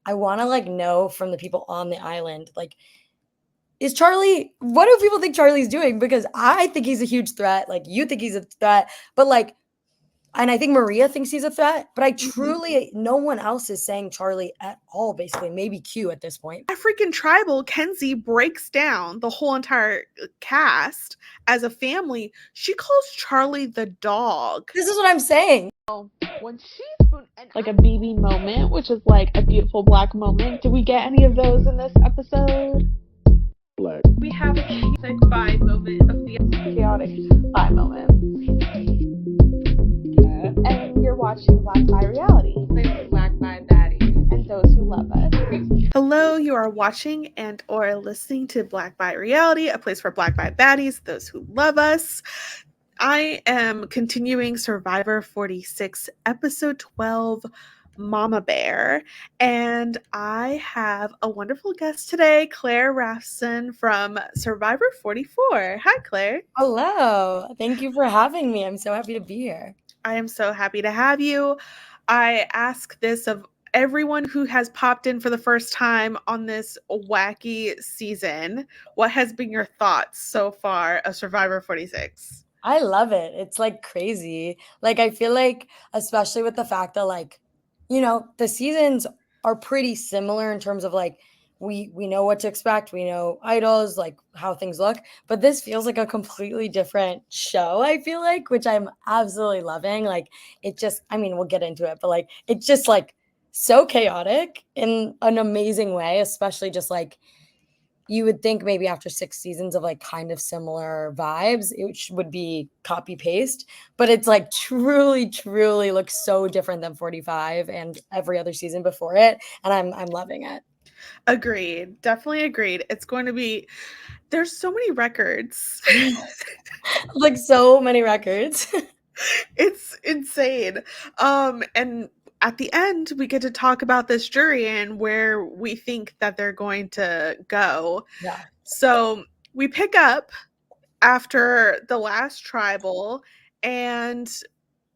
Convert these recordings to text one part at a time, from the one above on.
I want to like know from the people on the island, like, is Charlie, what do people think Charlie's doing? Because I think he's a huge threat. Like, you think he's a threat, but like, and I think Maria thinks he's a threat, but I truly, no one else is saying Charlie at all, basically. Maybe Q at this point. African tribal, Kenzie breaks down the whole entire cast as a family. She calls Charlie the dog. This is what I'm saying. When she's like a BB moment, which is like a beautiful black moment. Did we get any of those in this episode? Black. We have a chaotic vibe moment of the chaotic vibe moment. And you're watching Black by Reality. Black by Baddies. And those who love us. Hello, you are watching and or listening to Black by Reality, a place for Black by Baddies, those who love us. I am continuing Survivor 46, episode 12, Mama Bear, and I have a wonderful guest today, Claire Rafson from Survivor 44. Hi, Claire. Hello. Thank you for having me. I'm so happy to be here. I am so happy to have you. I ask this of everyone who has popped in for the first time on this wacky season. What has been your thoughts so far of Survivor 46? I love it. It's like crazy. Like, I feel like, especially with the fact that, like, you know, the seasons are pretty similar in terms of like, we know what to expect. We know idols, like how things look, but this feels like a completely different show, I feel like, which I'm absolutely loving. Like, it just, I mean, we'll get into it, but like, it's just like so chaotic in an amazing way, especially just like, you would think maybe after 6 seasons of like kind of similar vibes, it would be copy paste, but it's like truly looks so different than 45 and every other season before it. And I'm loving it. Agreed. Definitely agreed. It's going to be, there's so many records. Like so many records. It's insane. And at the end, we get to talk about this jury and where we think that they're going to go. Yeah. So we pick up after the last tribal, and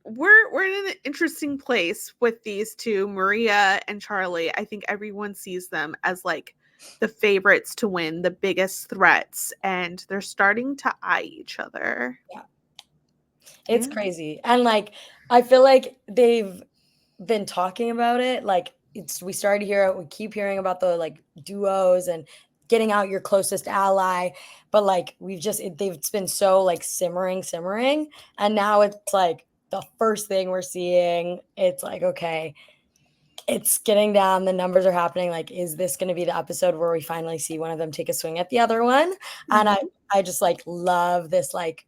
we're in an interesting place with these two, Maria and Charlie. I think everyone sees them as like the favorites to win, the biggest threats, and they're starting to eye each other. Yeah. It's crazy. And like, I feel like they've been talking about it. Like, we started to hear it. We keep hearing about the like duos and getting out your closest ally. But like, it's been so like simmering. And now it's like the first thing we're seeing. It's like, okay, it's getting down. The numbers are happening. Like, is this going to be the episode where we finally see one of them take a swing at the other one? Mm-hmm. And I just like love this, like,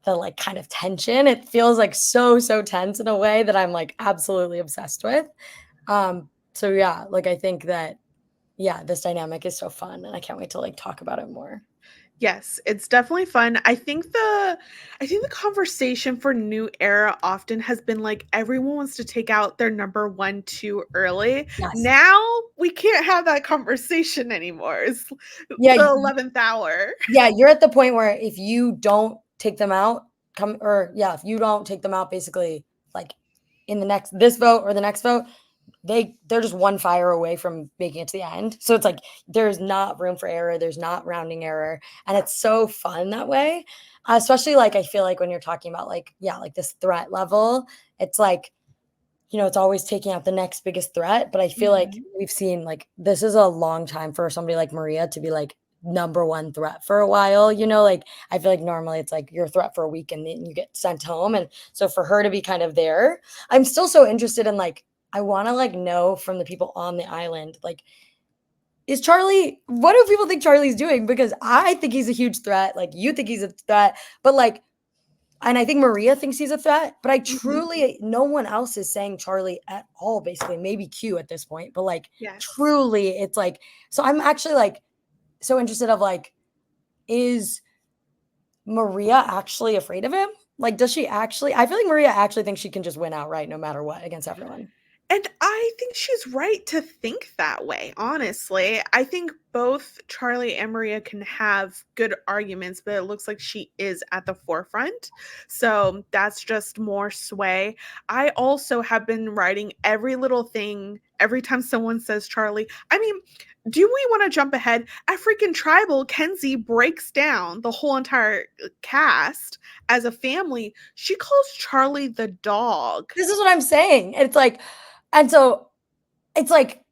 the like kind of tension. It feels like so tense in a way that I'm like absolutely obsessed with. So yeah, like I think that, yeah, this dynamic is so fun and I can't wait to like talk about it more. Yes, it's definitely fun. I think the conversation for New Era often has been like everyone wants to take out their number one too early. Yes. Now we can't have that conversation anymore. It's the 11th hour. Yeah, you're at the point where if you don't take them out, if you don't take them out, basically like in this vote or the next vote, they're just one fire away from making it to the end. So it's like there's not room for error, there's not rounding error, and it's so fun that way. Especially like I feel like when you're talking about like this threat level, it's like, you know, it's always taking out the next biggest threat. But I feel like we've seen like this is a long time for somebody like Maria to be like number one threat for a while, you know, like I feel like normally it's like you're a threat for a week and then you get sent home. And so for her to be kind of there, I'm still so interested in like, I want to like know from the people on the island, like, is Charlie, what do people think Charlie's doing? Because I think he's a huge threat. Like, you think he's a threat, but like, and I think Maria thinks he's a threat, but I truly, no one else is saying Charlie at all, basically. Maybe Q at this point, but like, truly, it's like, so I'm actually like, so interested of like, is Maria actually afraid of him? Like, does she actually, I feel like Maria actually thinks she can just win outright no matter what against everyone. And I think she's right to think that way, honestly. I think both Charlie and Maria can have good arguments, but it looks like she is at the forefront. So that's just more sway. I also have been writing every little thing, every time someone says Charlie, I mean, do we want to jump ahead? At freaking Tribal, Kenzie breaks down the whole entire cast as a family. She calls Charlie the dog. This is what I'm saying. It's like, and so it's like,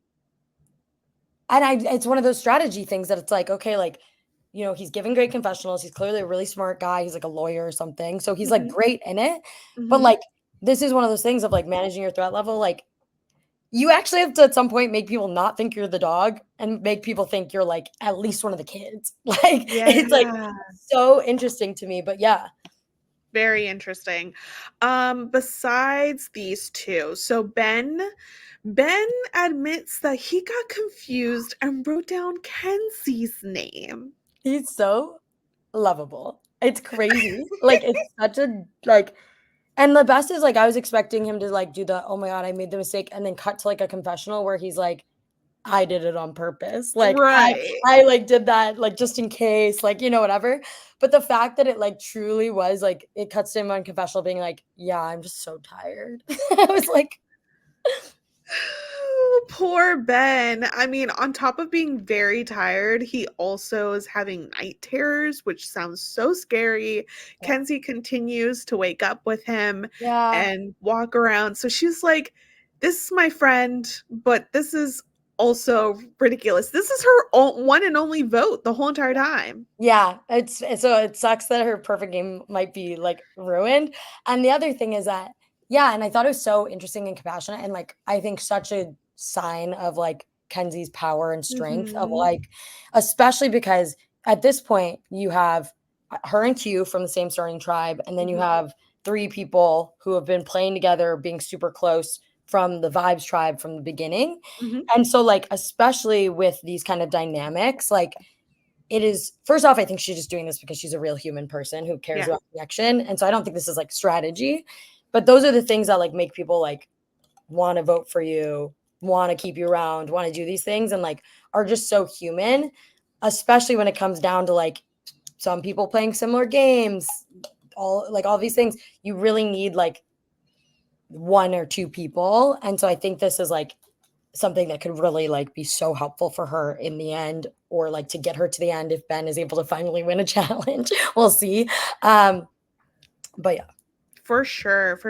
and it's one of those strategy things that it's like, okay, like, you know, he's giving great confessionals. He's clearly a really smart guy. He's like a lawyer or something. So he's like great in it. But like, this is one of those things of like managing your threat level. Like, you actually have to at some point make people not think you're the dog and make people think you're like at least one of the kids. Like, it's like so interesting to me. But yeah. Very interesting. Besides these two, so Ben admits that he got confused and wrote down Kenzie's name. He's so lovable. It's crazy. Like, it's such a, like, and the best is, like, I was expecting him to, like, do the, oh my God, I made the mistake, and then cut to, like, a confessional where he's like, I did it on purpose. Like, I like, did that, like, just in case, like, you know, whatever. But the fact that it, like, truly was, like, it cuts to him on confessional being like, yeah, I'm just so tired. I was like, oh, poor Ben. I mean, on top of being very tired, he also is having night terrors, which sounds so scary. Yeah. Kenzie continues to wake up with him yeah, and walk around. So she's like, this is my friend, but this is also ridiculous. This is her one and only vote the whole entire time. yeah. So it sucks that her perfect game might be like ruined. And the other thing is that, yeah, and I thought it was so interesting and compassionate, and like I think such a sign of like Kenzie's power and strength of like, especially because at this point you have her and Q from the same starting tribe, and then you have 3 people who have been playing together, being super close from the Vibes tribe from the beginning. And so like, especially with these kind of dynamics, like it is, first off, I think she's just doing this because she's a real human person who cares about connection. And so I don't think this is like strategy, but those are the things that like make people like want to vote for you, want to keep you around, want to do these things, and like are just so human, especially when it comes down to like some people playing similar games, all these things. You really need like 1 or 2 people. And so I think this is like something that could really like be so helpful for her in the end, or like to get her to the end if Ben is able to finally win a challenge. We'll see. But yeah. For sure.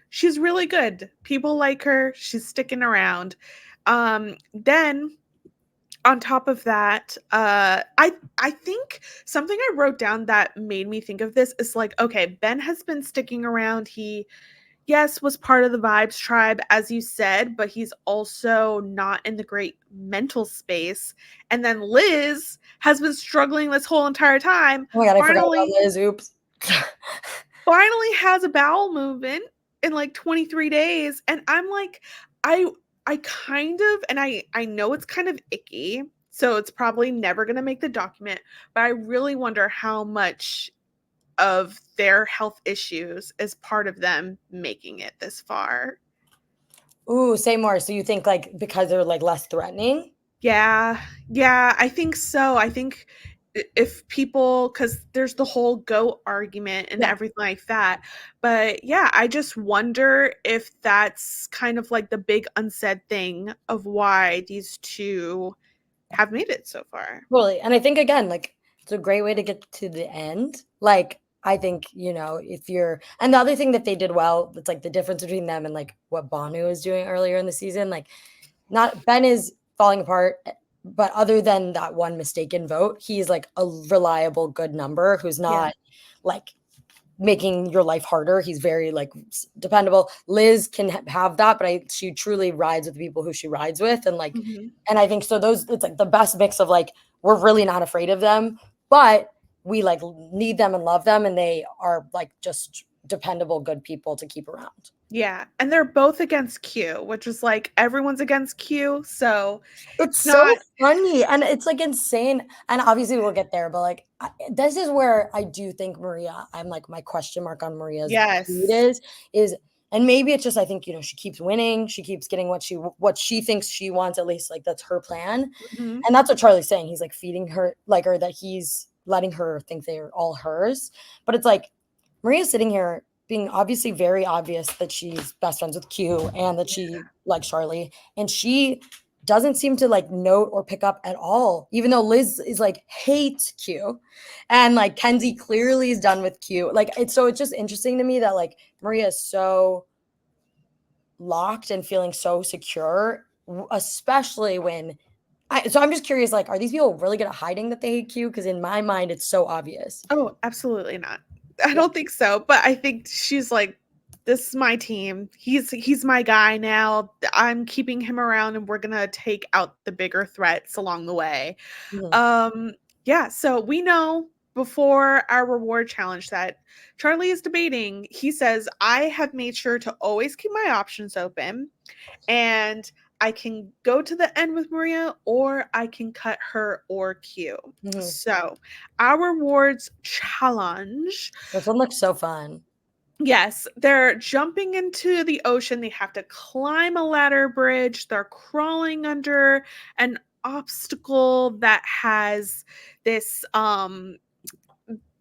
She's really good. People like her. She's sticking around. Then on top of that, I think something I wrote down that made me think of this is like, okay, Ben has been sticking around. He, yes, was part of the Vibes tribe, as you said, but he's also not in the great mental space. And then Liz has been struggling this whole entire time. Oh my God, I forgot about Liz. Oops. Finally has a bowel movement in like 23 days. And I'm like, I kind of, and I know it's kind of icky, so it's probably never going to make the document, but I really wonder how much of their health issues is part of them making it this far. Ooh, say more. So you think like because they're like less threatening? Yeah, I think so. I think if people, because there's the whole goat argument and everything like that. But yeah, I just wonder if that's kind of like the big unsaid thing of why these two have made it so far. Totally. And I think again, like it's a great way to get to the end. Like I think, you know, if you're, and the other thing that they did well, it's like the difference between them and like what Banu was doing earlier in the season, like not Ben is falling apart, but other than that one mistaken vote, he's like a reliable, good number who's not like making your life harder. He's very like dependable. Liz can have that, but she truly rides with the people who she rides with. And like, and I think so it's like the best mix of like, we're really not afraid of them, but we like need them and love them. And they are like just dependable, good people to keep around. Yeah. And they're both against Q, which is like everyone's against Q. So it's so funny and it's like insane. And obviously we'll get there, but like this is where I do think Maria, I'm like my question mark on Maria's lead is, and maybe it's just, I think, you know, she keeps winning. She keeps getting what she thinks she wants, at least like that's her plan. And that's what Charlie's saying. He's like feeding her like, or that he's letting her think they're all hers. But it's like Maria's sitting here being obviously very obvious that she's best friends with Q and that she likes Charlie, and she doesn't seem to like note or pick up at all, even though Liz is like hates Q, and like Kenzie clearly is done with Q. Like it's just interesting to me that like Maria is so locked and feeling so secure, especially when so I'm just curious, like, are these people really good at hiding that they hate Q? Because in my mind, it's so obvious. Oh, absolutely not. I don't think so. But I think she's like, this is my team. He's my guy now. I'm keeping him around and we're gonna take out the bigger threats along the way. Mhm. Yeah, so we know before our reward challenge that Charlie is debating. He says, I have made sure to always keep my options open, and I can go to the end with Maria, or I can cut her or Q. Mhm. So, our rewards challenge. This one looks so fun. Yes, they're jumping into the ocean. They have to climb a ladder bridge. They're crawling under an obstacle that has this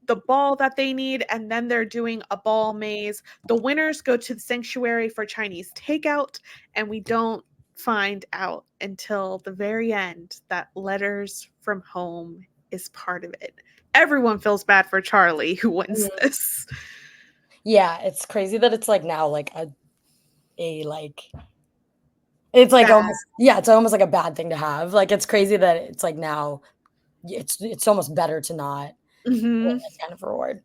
the ball that they need, and then they're doing a ball maze. The winners go to the sanctuary for Chinese takeout, and we don't find out until the very end that letters from home is part of it. Everyone feels bad for Charlie who wins Mhm. this. Yeah, it's crazy that it's like now like a like it's like Bad. almost it's almost like a bad thing to have. Like it's crazy that it's like now it's almost better to not win Mhm. this kind of reward.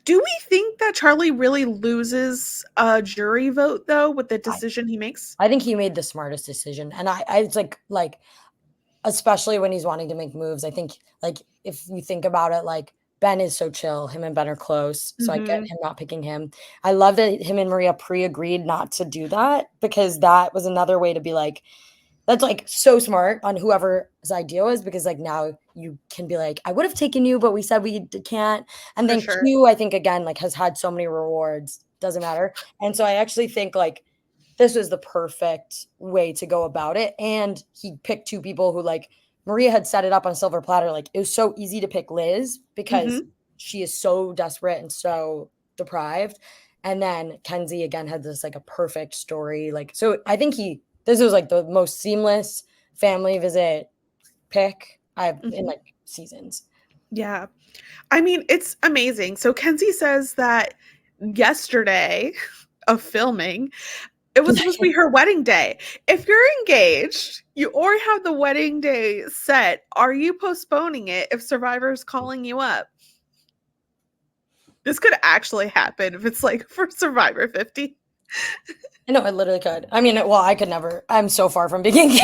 Do we think that Charlie really loses a jury vote though with the I, decision he makes? I think he made the smartest decision, and I it's like especially when he's wanting to make moves. I think like if you think about it, like Ben is so chill. Him and Ben are close, so I get Mhm. him not picking him. I love that him and Maria pre-agreed not to do that, because that was another way to be like, that's like so smart on whoever's idea was, because like now you can be like, I would have taken you, but we said can't. And For then sure. Q, I think again, like has had so many rewards, doesn't matter. And so I actually think like this was the perfect way to go about it. And he picked two people who like Maria had set it up on a silver platter. Like it was so easy to pick Liz because Mhm. she is so desperate and so deprived. And then Kenzie again had this like a perfect story. Like, so I think this was like the most seamless family visit pick I've in Mhm. like seasons. Yeah. I mean, it's amazing. So Kenzie says that yesterday of filming, it was supposed to be her wedding day. If you're engaged, you already have the wedding day set. Are you postponing it if Survivor's calling you up? This could actually happen if it's like for Survivor 50. I know it literally could. I mean, well, I could never. I'm so far from being engaged.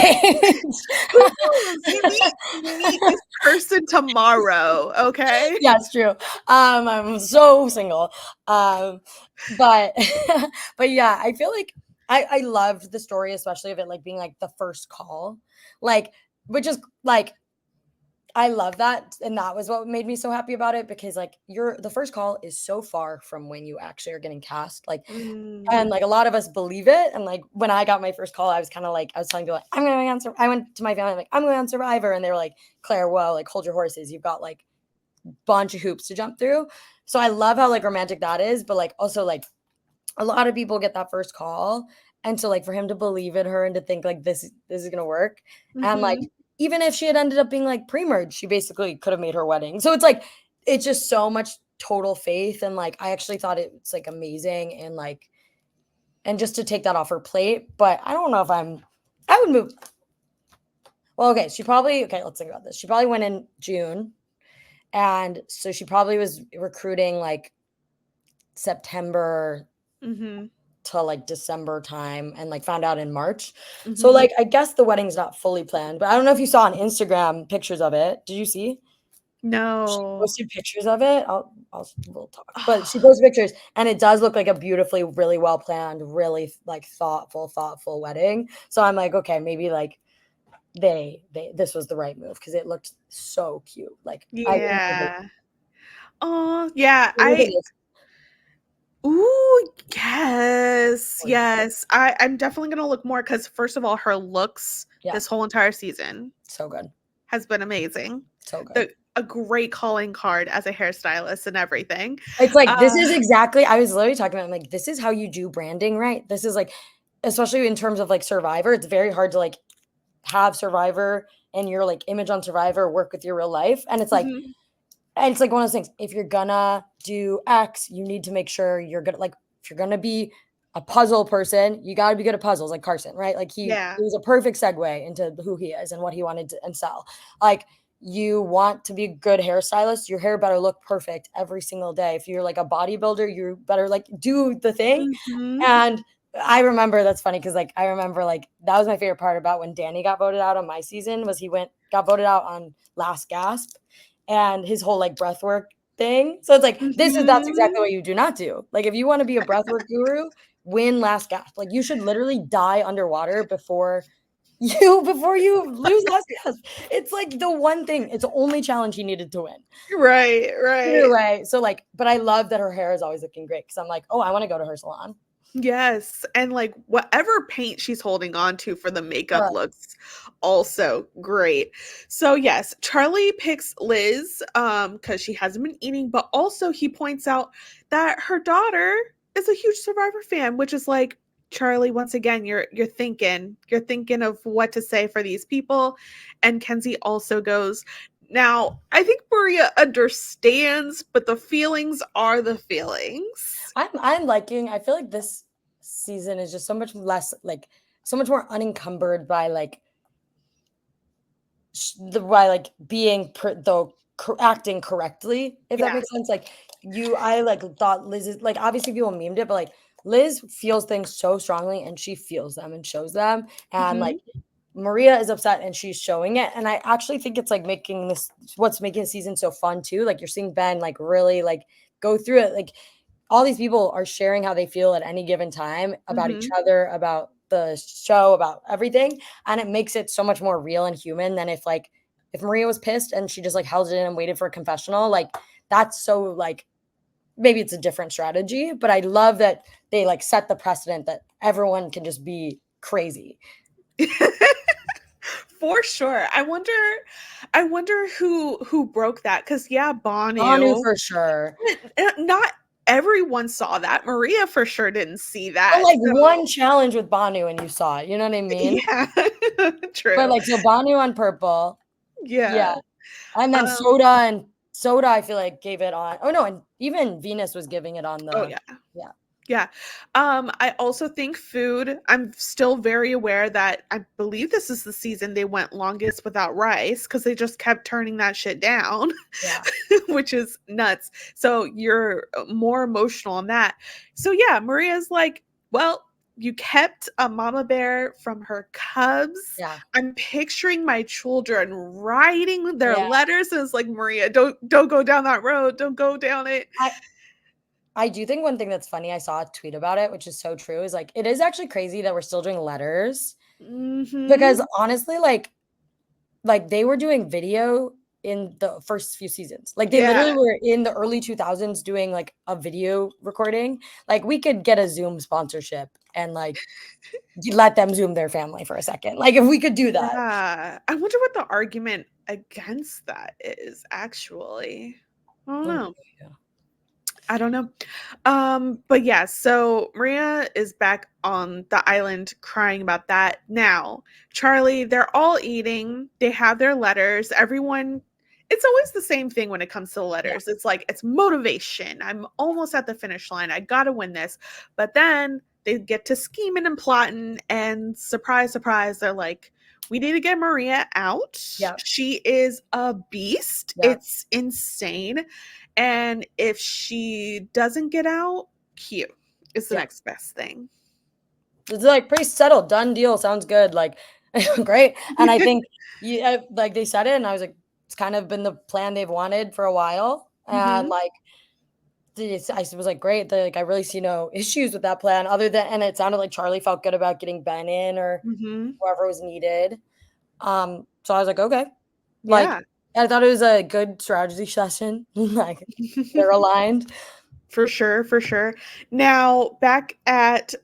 Who knows? You meet this person tomorrow, okay? Yeah, it's true. I'm so single. But but yeah, I feel like I loved the story, especially of it like being like the first call, like which is like I love that, and that was what made me so happy about it, because like the first call is so far from when you actually are getting cast, like, Mm, and like a lot of us believe it. And like when I got my first call, I was kind of like I was telling people like I'm going to answer. I went to my family like I'm going on Survivor, and they were like, Claire, whoa, like hold your horses. You've got like bunch of hoops to jump through. So I love how like romantic that is, but like also like a lot of people get that first call. And so like for him to believe in her and to think like this is gonna work. And like mhm. even if she had ended up being like pre-merged, she basically could have made her wedding. So it's like it's just so much total faith. And like I actually thought it's like amazing, and like and just to take that off her plate. But I don't know if I would move. Well, okay, let's think about this. She probably went in June. And so she probably was recruiting like September Mhm. to like December time, and like found out in March. So Mhm. like I guess the wedding's not fully planned, but I don't know if you saw on Instagram pictures of it. Did you see? She No. posted pictures of it. We'll talk. But she Oh, posted pictures, and it does look like a beautifully, really well planned, really like thoughtful wedding. So I'm like, okay, maybe like they this was the right move, because it looked so cute. Like I wouldn't have yeah. Oh, yeah. look at this. Ooh, yes. Gorgeous. Yes. I'm definitely gonna look more because first of all, her looks Yeah, this whole entire season so good. has been amazing. So The good. a great calling card as a hairstylist and everything. It's like, this is exactly, I was literally talking about, I'm like, this is how you do branding, right? This is like, especially in terms of like Survivor, it's very hard to like have Survivor and your like image on Survivor work with your real life. And it's like, Mhm. and it's like one of those things, if you're gonna do X, you need to make sure you're gonna like, if you're gonna be a puzzle person, you gotta be good at puzzles, like Carson, right? Like it was a perfect segue into who he is and what he wanted to and sell. Like, you want to be a good hairstylist, your hair better look perfect every single day. If you're like a bodybuilder, you better like do the thing. Mhm. And I remember, that's funny because like I remember like that was my favorite part about when Danny got voted out on my season, was he got voted out on Last Gasp, and his whole like breathwork thing. So it's like that's exactly what you do not do. Like, if you want to be a breathwork guru, win Last Gasp. Like, you should literally die underwater before you lose Last Gasp. It's like the one thing. It's the only challenge he needed to win. Right. Either way, so like, but I love that her hair is always looking great because I'm like, oh, I want to go to her salon. Yes, and like whatever paint she's holding on to for the makeup looks also great. So yes, Charlie picks Liz cuz she hasn't been eating, but also he points out that her daughter is a huge Survivor fan, which is like, Charlie, once again, you're thinking of what to say for these people. And Kenzie also goes, now, I think Maria understands, but the feelings are the feelings. I'm liking, I feel like this season is just so much less, like, so much more unencumbered by like being acting correctly, if that makes sense. Like, I like thought Liz is like, obviously people memed it, but like Liz feels things so strongly and she feels them and shows them. And like Maria is upset and she's showing it. And I actually think it's like what's making the season so fun too. Like, you're seeing Ben like really like go through it. Like, all these people are sharing how they feel at any given time about each other, about the show, about everything. And it makes it so much more real and human than if Maria was pissed and she just like held it in and waited for a confessional. Like, that's so like, maybe it's a different strategy, but I love that they like set the precedent that everyone can just be crazy. For sure. I wonder who broke that, because Banu for sure. Not everyone saw that. Maria for sure didn't see that. But like one challenge with Banu and you saw it. You know what I mean? Yeah. True. But like, so Banu on purple. Yeah. And then Soda, I feel like gave it on. Oh no, and even Venus was giving it on the. Oh yeah. Yeah. I also think food, I'm still very aware that I believe this is the season they went longest without rice because they just kept turning that shit down. Yeah. Which is nuts. So you're more emotional on that. So yeah, Maria's like, well, you kept a mama bear from her cubs. Yeah. I'm picturing my children writing their letters, and it's like, Maria, don't go down that road. Don't go down it. I do think one thing that's funny, I saw a tweet about it, which is so true, is like, it is actually crazy that we're still doing letters. Because honestly, like they were doing video in the first few seasons. Like, they literally were in the early 2000s doing like a video recording. Like, we could get a Zoom sponsorship and like let them Zoom their family for a second. Like, if we could do that. Yeah. I wonder what the argument against that is, actually. I don't know. I don't know. But yeah, so Maria is back on the island crying about that. Now, Charlie, they're all eating. They have their letters. Everyone, it's always the same thing when it comes to the letters. It's like, it's motivation. I'm almost at the finish line. I got to win this. But then they get to scheming and plotting, and surprise, surprise, they're like, we need to get Maria out. Yeah. She is a beast. Yeah. It's insane. And if she doesn't get out, Q is the next best thing. It's like pretty settled, done deal. Sounds good. Like, great. And I think like they said it, and I was like, it's kind of been the plan they've wanted for a while. And like, I was like, great. Like, I really see no issues with that plan, other than, and it sounded like Charlie felt good about getting Ben in or whoever was needed. So I was like, okay. Like, I thought it was a good strategy session. Like, they're aligned. For sure, for sure. Now, back at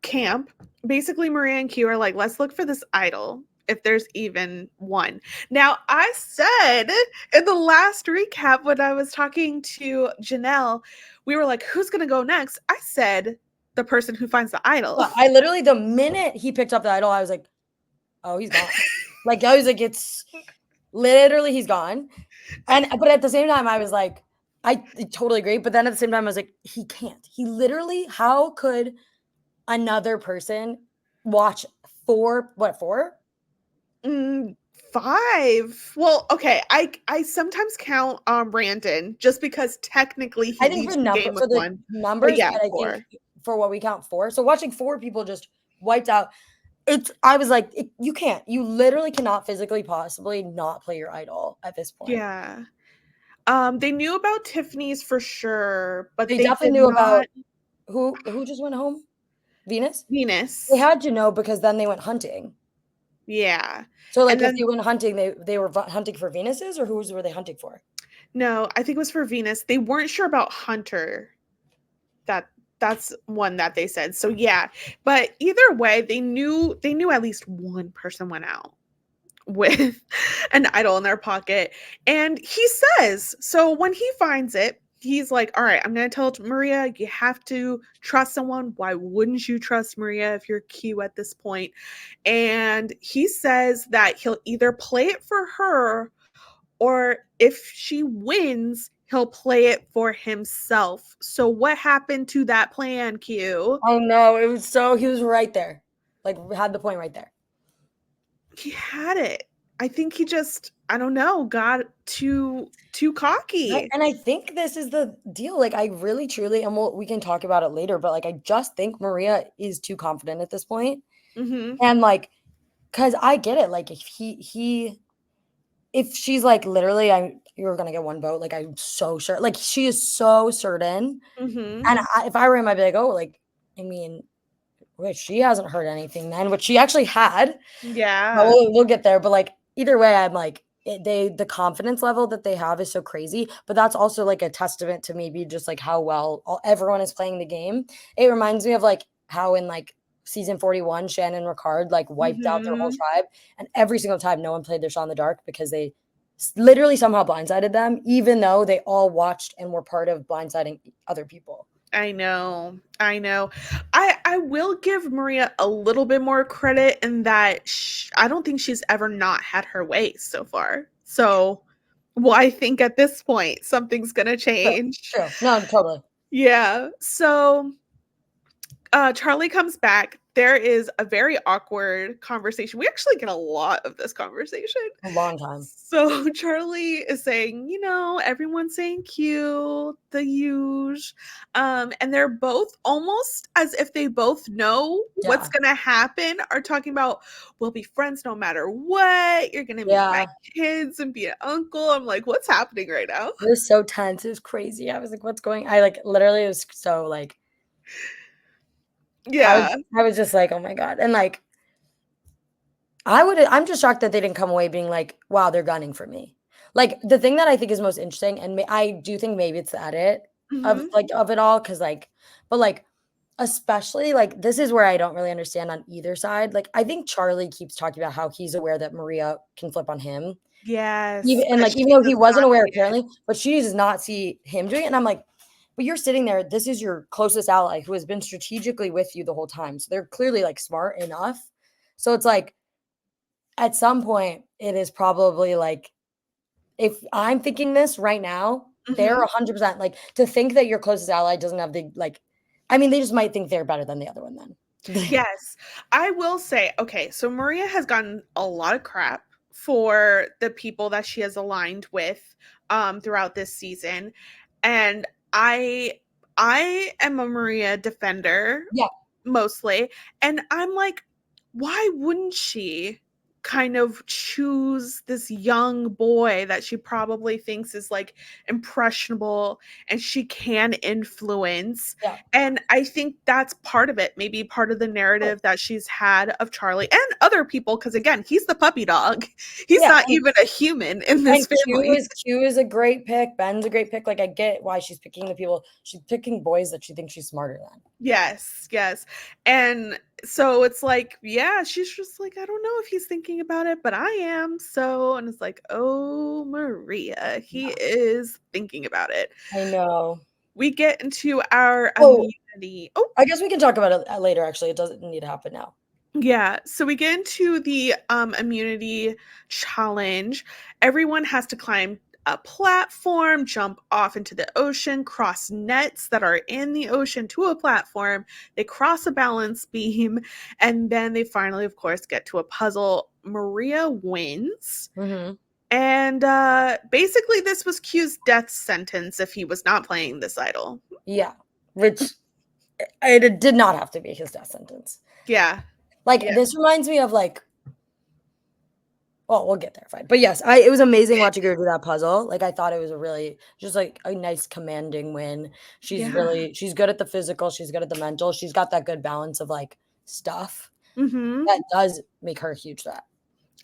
camp, basically Maria and Q are like, let's look for this idol. if there's even one. Now, I said in the last recap when I was talking to Janelle, we were like, who's going to go next? I said the person who finds the idol. Yeah, I literally, the minute he picked up the idol, I was like, oh, he's gone. Like, I was like, it's literally, he's gone. But at the same time, I was like, I totally agree. But then at the same time, I was like, he can't. He literally, how could another person watch four? 5. Well, okay. I sometimes count Brandon just because technically he I think leaves for the game with the 1. numbers, yeah, but I 4. think for what we count 4. So watching 4 people just wiped out. I was like, you can't. You literally cannot physically possibly not play your idol at this point. Yeah. They knew about Tiffany's for sure, but They they definitely did knew not. about who just went home? Venus? Venus. They had to know because then they went hunting. Yeah. So, like, And if then they went hunting, they were hunting for Venuses, or were they hunting for? no, I think it was for Venus. They weren't sure about Hunter. That's one that they said. So yeah, but either way, they knew at least one person went out with an idol in their pocket. And he says, so when he finds it, he's like, all right, I'm going to tell it to Maria. You have to trust someone. Why wouldn't you trust Maria if you're Q at this point? And he says that he'll either play it for her, or if she wins, he'll play it for himself. So what happened to that plan, Q? Oh no, it was he was right there. Like, had the point right there. He had it. I think he just, I don't know, got too cocky. And I think this is the deal. Like, I really truly, and we can talk about it later, but like, I just think Maria is too confident at this point. Mm-hmm. And like, because I get it. Like, if she's like, literally, you're gonna get one vote. Like, I'm so sure. Like, she is so certain. Mm-hmm. And if I were him, I'd be like, oh, like, I mean, wait, she hasn't heard anything then, which she actually had. Yeah. We'll get there, but like, either way, I'm like, the confidence level that they have is so crazy. But that's also like a testament to maybe just like how well everyone is playing the game. It reminds me of like how in like season 41, Shannon and Ricard like wiped out their whole Mhm. tribe, and every single time no one played their shot in the dark because they literally somehow blindsided them, even though they all watched and were part of blindsiding other people. I know. I will give Maria a little bit more credit in that I don't think she's ever not had her way so far. So, well, I think at this point something's gonna change. True. No, totally. Yeah. So Charlie comes back. There is a very awkward conversation. We actually get a lot of this conversation. A long time. So Charlie is saying, everyone's saying cute, the huge. And they're both almost as if they both know what's gonna happen, are talking about, we'll be friends no matter what. You're gonna meet my kids and be an uncle. I'm like, what's happening right now? It was so tense. It was crazy. I was like, what's going? I like literally was so like, yeah. I was just like, oh my God. And like, I'm just shocked that they didn't come away being like, wow, they're gunning for me. Like, the thing that I think is most interesting, and I do think maybe it's the edit of it all. Cause like, but like, especially like, this is where I don't really understand on either side. Like, I think Charlie keeps talking about how he's aware that Maria can flip on him. Yes. Even though he wasn't aware apparently, but she does not see him doing it. And I'm like, but you're sitting there, this is your closest ally who has been strategically with you the whole time. So they're clearly like smart enough. So it's like, at some point, it is probably like, if I'm thinking this right now, they're 100% like, to think that your closest ally doesn't have the like, I mean, they just might think they're better than the other one then. Yes. I will say, okay, so Maria has gotten a lot of crap for the people that she has aligned with throughout this season. And I am a Maria defender. Yeah. Mostly. And I'm like, why wouldn't she kind of choose this young boy that she probably thinks is like impressionable and she can influence? Yeah. And I think that's part of it, maybe part of the narrative that she's had of Charlie and other people, because again, he's the puppy dog. He's not even a human in this family. Q is a great pick. Ben's a great pick. Like, I get why she's picking the people. She's picking boys that she thinks she's smarter than. Yes. And So it's like, yeah, she's just like, I don't know if he's thinking about it, but I am. So, and it's like, oh, Maria, he is thinking about it. I know. We get into our Oh, immunity. Oh, I guess we can talk about it later, actually. It doesn't need to happen now. yeah. So we get into the immunity challenge. Everyone has to climb a platform, jump off into the ocean, cross nets that are in the ocean to a platform. They cross a balance beam, and then they finally, of course, get to a puzzle. Maria wins. Mm-hmm. And basically, this was Q's death sentence if he was not playing this idol. Yeah. Which it did not have to be his death sentence. Yeah. Like, Yeah. this reminds me of, like, well, we'll get there, fine. But yes, it was amazing watching her do that puzzle. Like, I thought it was a really just like a nice commanding win. She's Yeah. she's good at the physical, she's good at the mental. She's got that good balance of like stuff Mm-hmm. that does make her a huge threat.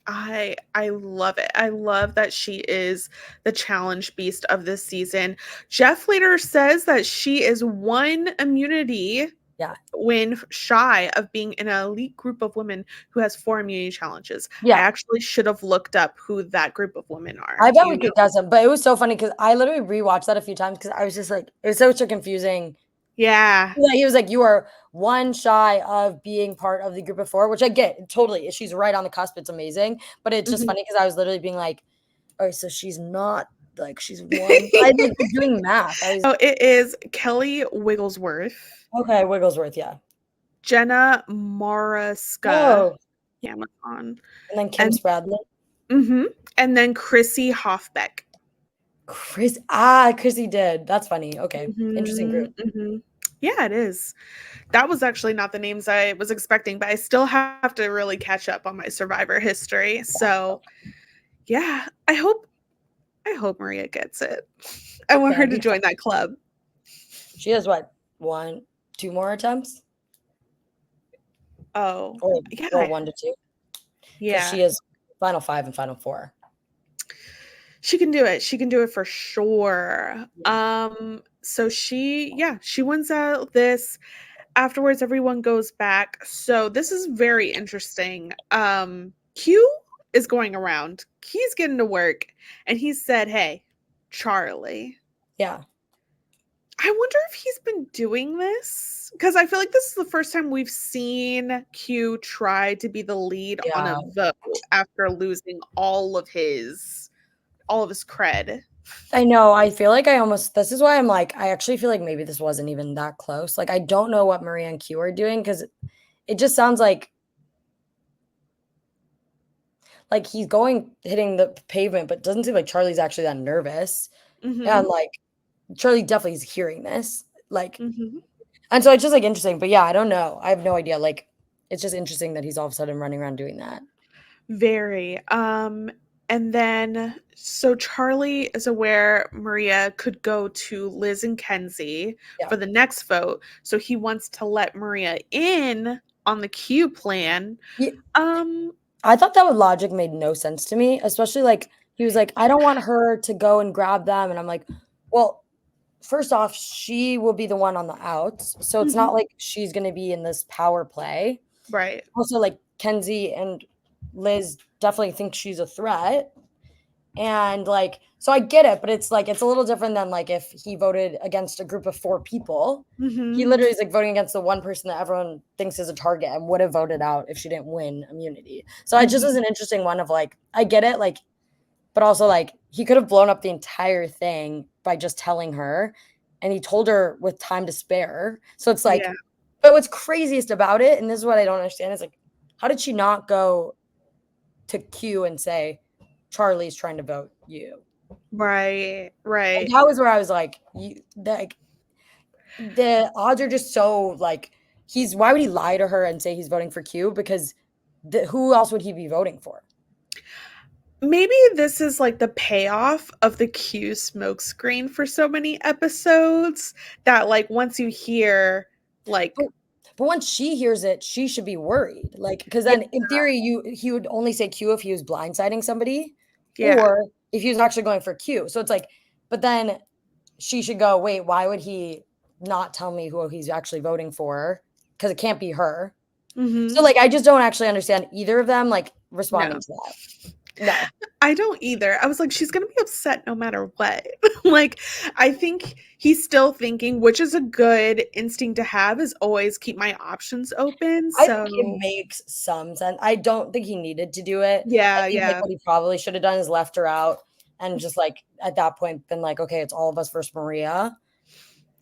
I love it. I love that she is the challenge beast of this season. Jeff later says that she is one immunity Yeah. win shy of being in an elite group of women who has 4 immunity challenges. Yeah. I actually should have looked up who that group of women are. I Do bet you we know? could guess them, but it was so funny because I literally rewatched that a few times because I was just like, it was such a confusing. Yeah. Yeah, he was like, you are one shy of being part of the group of 4, which I get totally. She's right on the cusp. It's amazing, but it's just Mhm. funny because I was literally being like, oh, so she's not like she's one. I like doing math. I was Oh, it is Kelly Wigglesworth, okay. Wigglesworth, yeah. Jenna Maraska, Oh, Amazon, and then Kim and Spradlin, and then Chrissy Hoffbeck. Chrissy did. That's funny. Okay, interesting group. Yeah, it is. That was actually not the names I was expecting, but I still have to really catch up on my Survivor history. So, yeah, I hope Maria gets it. I want her That'd to be fun. join that club. She has what 2 more attempts, Oh, or yeah, 1 to 2, because yeah. she is final 5 and final 4. She can do it. She can do it for sure. Yeah. So she wins out this. Afterwards, everyone goes back. So this is very interesting. Q is going around. He's getting to work, and he said, "Hey, Charlie." Yeah. I wonder if he's been doing this because I feel like this is the first time we've seen Q try to be the lead on Yeah. a vote after losing all of his cred. I know. I feel like this is why I'm like, I actually feel like maybe this wasn't even that close. Like, I don't know what Maria and Q are doing because it just sounds like he's hitting the pavement, but it doesn't seem like Charlie's actually that nervous. Mm-hmm. And like, Charlie definitely is hearing this. Like, Mm-hmm. and so it's just like interesting. But yeah, I don't know. I have no idea. Like, it's just interesting that he's all of a sudden running around doing that. Very. And then so Charlie is aware Maria could go to Liz and Kenzie for the next vote. So he wants to let Maria in on the Q plan. Yeah. I thought that logic made no sense to me, especially like he was like, I don't want her to go and grab them. And I'm like, well, first off, she will be the one on the outs. So it's not like she's going to be in this power play. Right. Also, like Kenzie and Liz definitely think she's a threat. And like, so I get it, but it's like, it's a little different than like if he voted against a group of 4 people. He literally is like voting against the one person that everyone thinks is a target and would have voted out if she didn't win immunity. So it just is an interesting one of like, I get it, like, but also like he could have blown up the entire thing by just telling her, and he told her with time to spare. So it's like, but what's craziest about it, and this is what I don't understand, is like, how did she not go to Q and say, Charlie's trying to vote you? Right. Like, that was where I was like, the odds are just so like, why would he lie to her and say he's voting for Q? Because who else would he be voting for? Maybe this is like the payoff of the Q smokescreen for so many episodes that like once you hear like but once she hears it, she should be worried. Like, because then in theory, he would only say Q if he was blindsiding somebody, or if he was actually going for Q. So it's like, but then she should go, wait, why would he not tell me who he's actually voting for? Because it can't be her. So like I just don't actually understand either of them like responding No. to that. No. I don't either. I was like, she's gonna be upset no matter what. Like, I think he's still thinking, which is a good instinct to have, is always keep my options open. I So think it makes some sense. I don't think he needed to do it. yeah, I think like yeah. what he probably should have done is left her out and just like at that point been like, okay, it's all of us versus Maria.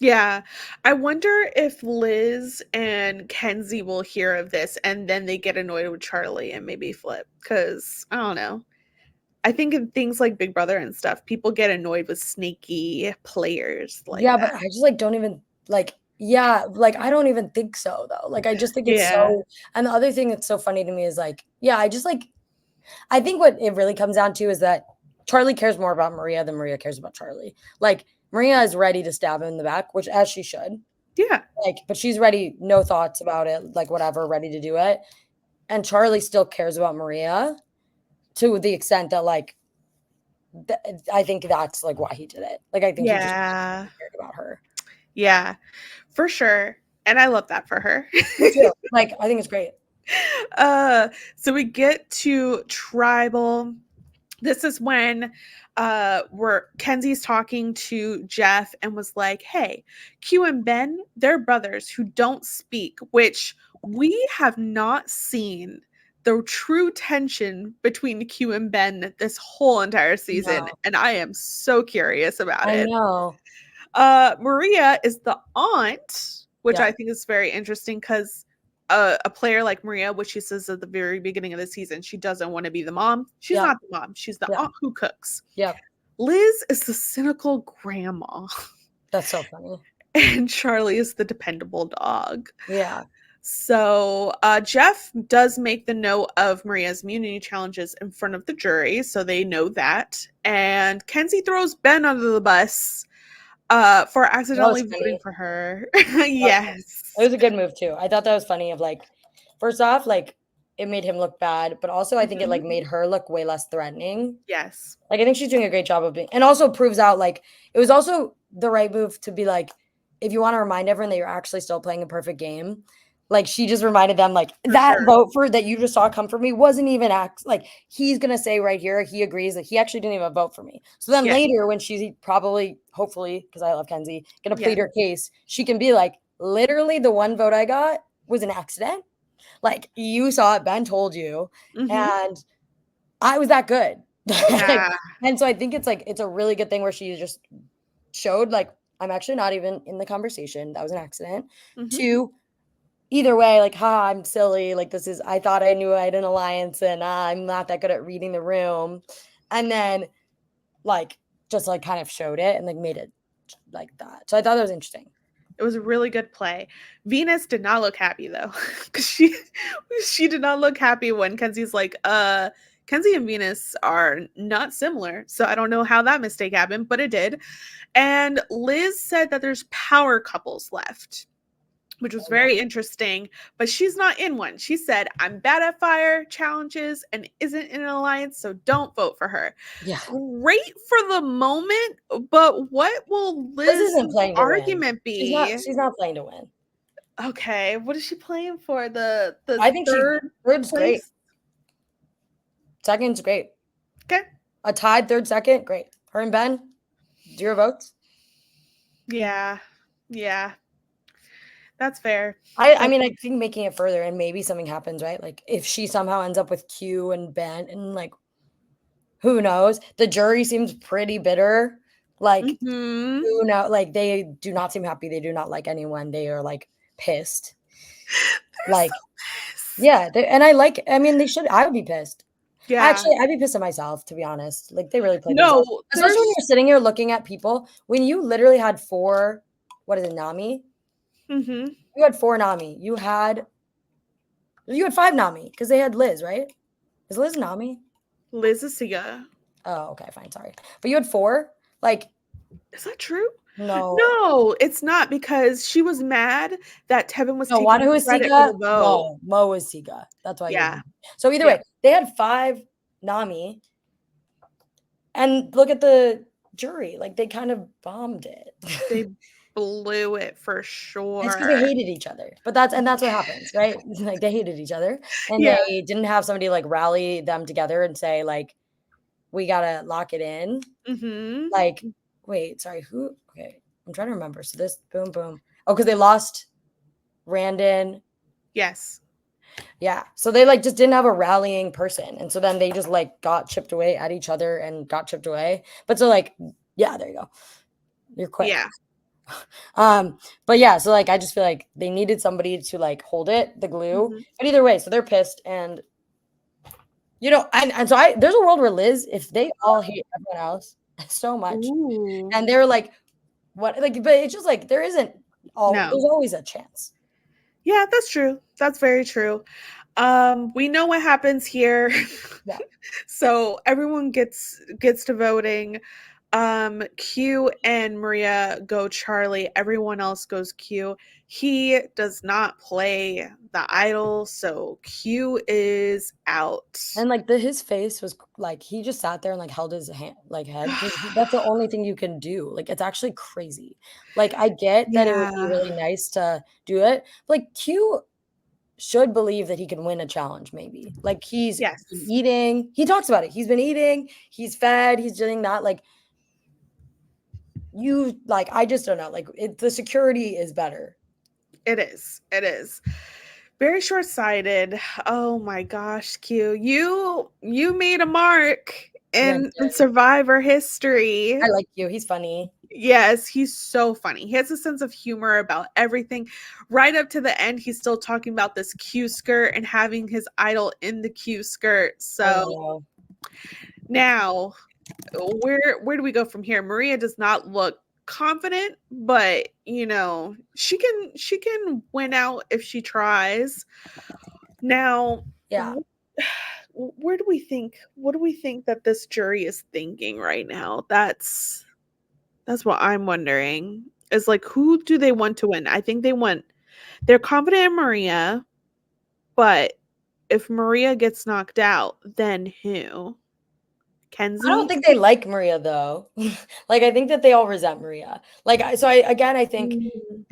Yeah. I wonder if Liz and Kenzie will hear of this and then they get annoyed with Charlie and maybe flip. Because I don't know. I think in things like Big Brother and stuff, people get annoyed with snaky players like Yeah, that. but I just like don't even like like I don't even think so though. Like I just think it's Yeah. so and the other thing that's so funny to me is like, yeah, I just like I think what it really comes down to is that Charlie cares more about Maria than Maria cares about Charlie. Like Maria is ready to stab him in the back, which as she should. Yeah. Like, but she's ready, no thoughts about it, like whatever, ready to do it. And Charlie still cares about Maria to the extent that like I think that's like why he did it. Like I think he just Yeah. cared about her. Yeah. For sure. And I love that for her. Me too. Like I think it's great. So we get to tribal. This is when where Kenzie's talking to Jeff and was like, hey, Q and Ben, they're brothers who don't speak, which we have not seen the true tension between Q and Ben this whole entire season. No. And I am so curious about I it. know. Maria is the aunt, which Yeah. I think is very interesting because a player like Maria, which she says at the very beginning of the season, she doesn't want to be the mom. She's Yeah. not the mom. She's the Yeah. aunt who cooks. Yeah. Liz is the cynical grandma, That's so funny. and Charlie is the dependable dog. Yeah. So Jeff does make the note of Maria's immunity challenges in front of the jury, so they know that. And Kenzie throws Ben under the bus for accidentally funny. voting for her. It Yes. was a good move too. I thought that was funny of like first off, like it made him look bad, but also I think it like made her look way less threatening. Yes. Like I think she's doing a great job of being and also proves out like it was also the right move to be like, if you want to remind everyone that you're actually still playing a perfect game. Like she just reminded them like For that sure. vote for that you just saw come for me wasn't even like he's gonna say right here he agrees that he actually didn't even vote for me. So then Yeah. later when she's probably hopefully because I love Kenzie gonna plead Yeah. her case, she can be like literally the one vote I got was an accident. Like you saw it, Ben told you, Mhm. and I was that good. Yeah. And so I think it's like it's a really good thing where she just showed like I'm actually not even in the conversation. That was an accident. Mhm. Two, either way, like, I'm silly. Like, this is, I thought I knew I had an alliance and I'm not that good at reading the room. And then, like, just like kind of showed it and like made it like that. So I thought that was interesting. It was a really good play. Venus did not look happy though, because she did not look happy when Kenzie's like, Kenzie and Venus are not similar, so I don't know how that mistake happened, but it did. And Liz said that there's power couples left, which was very interesting, but she's not in one. She said, I'm bad at fire challenges and isn't in an alliance, so don't vote for her. Yeah. Great for the moment, but what will Liz isn't Liz's playing to argument win. be? She's not playing to win. Okay, what is she playing for? The I think third's great. place? Second's great. Okay. A tied third, second, great. Her and Ben, 0 votes. Yeah. Yeah. That's fair. I mean, I think making it further and maybe something happens, right? Like if she somehow ends up with Q and Ben and like who knows? The jury seems pretty bitter. Like Mhm. who know? Like they do not seem happy. They do not like anyone. They are like pissed. They're Like so pissed. yeah, I mean they should I would be pissed. Yeah. Actually, I'd be pissed at myself, to be honest. Like they really played No, themselves. Especially when you're sitting here looking at people. When you literally had 4, what is it, Nami? Mhm. You had 4 Nami. You had 5 Nami because they had Liz, right? Is Liz Nami? Liz is Siga. Oh, okay, fine, sorry. But you had 4? Like, Is that true? no. No, it's not because she was mad that Tevin was No, taking who was credit Siga? for the vote. Mo was Siga. That's why. Yeah. So either way, they had 5 Nami. And look at the jury. Like, they kind of bombed it. They blew it for It's sure. because they hated each other. But that's what happens, right? Like, they hated each other, and Yeah. they didn't have somebody, like, rally them together and say, like, "We gotta lock it in." Mm-hmm. Like, wait, sorry, who okay, I'm trying to remember. So this boom, boom. Oh, because they lost Randon. Yes. Yeah. So they, like, just didn't have a rallying person. And so then they just, like, got chipped away at each other and got chipped away. But so, like, yeah, there you go. You're quick. Yeah. But yeah, so, like, I just feel like they needed somebody to, like, hold it, the glue. Mhm. But either way, so they're pissed, and and so there's a world where Liz, if they all hate everyone else so much, Ooh. and they're like, what, like, but it's just like there's No. always a chance. Yeah, that's true. That's very true. We know what happens here. Yeah. So everyone gets to voting. Q and Maria go Charlie. Everyone else goes Q. He does not play the idol, so Q is out. And like his face was like he just sat there and like held his hand like head. That's the only thing you can do. Like it's actually crazy. Like I get that it would be Yeah. really nice to do it. But like Q should believe that he can win a challenge, maybe. Like he's Yes. been eating. He talks about it. He's been eating. He's fed. He's doing that. Like I just don't know. Like the security is better. It is. It is. Very short-sighted. Oh my gosh, Q. You made a mark Yeah, in Survivor history. I like you. He's funny. Yes, he's so funny. He has a sense of humor about everything. Right up to the end, he's still talking about this Q skirt and having his idol in the Q skirt. I So know. now, where do we go from here? Maria does not look confident, but she can win out if she tries. Now, Yeah. where do we think? What do we think that this jury is thinking right now? That's what I'm wondering. Is like, who do they want to win? I think they're confident in Maria, but if Maria gets knocked out, then who? I don't Kenzie? think they like Maria though. Like I think that they all resent Maria. Like I think Mm,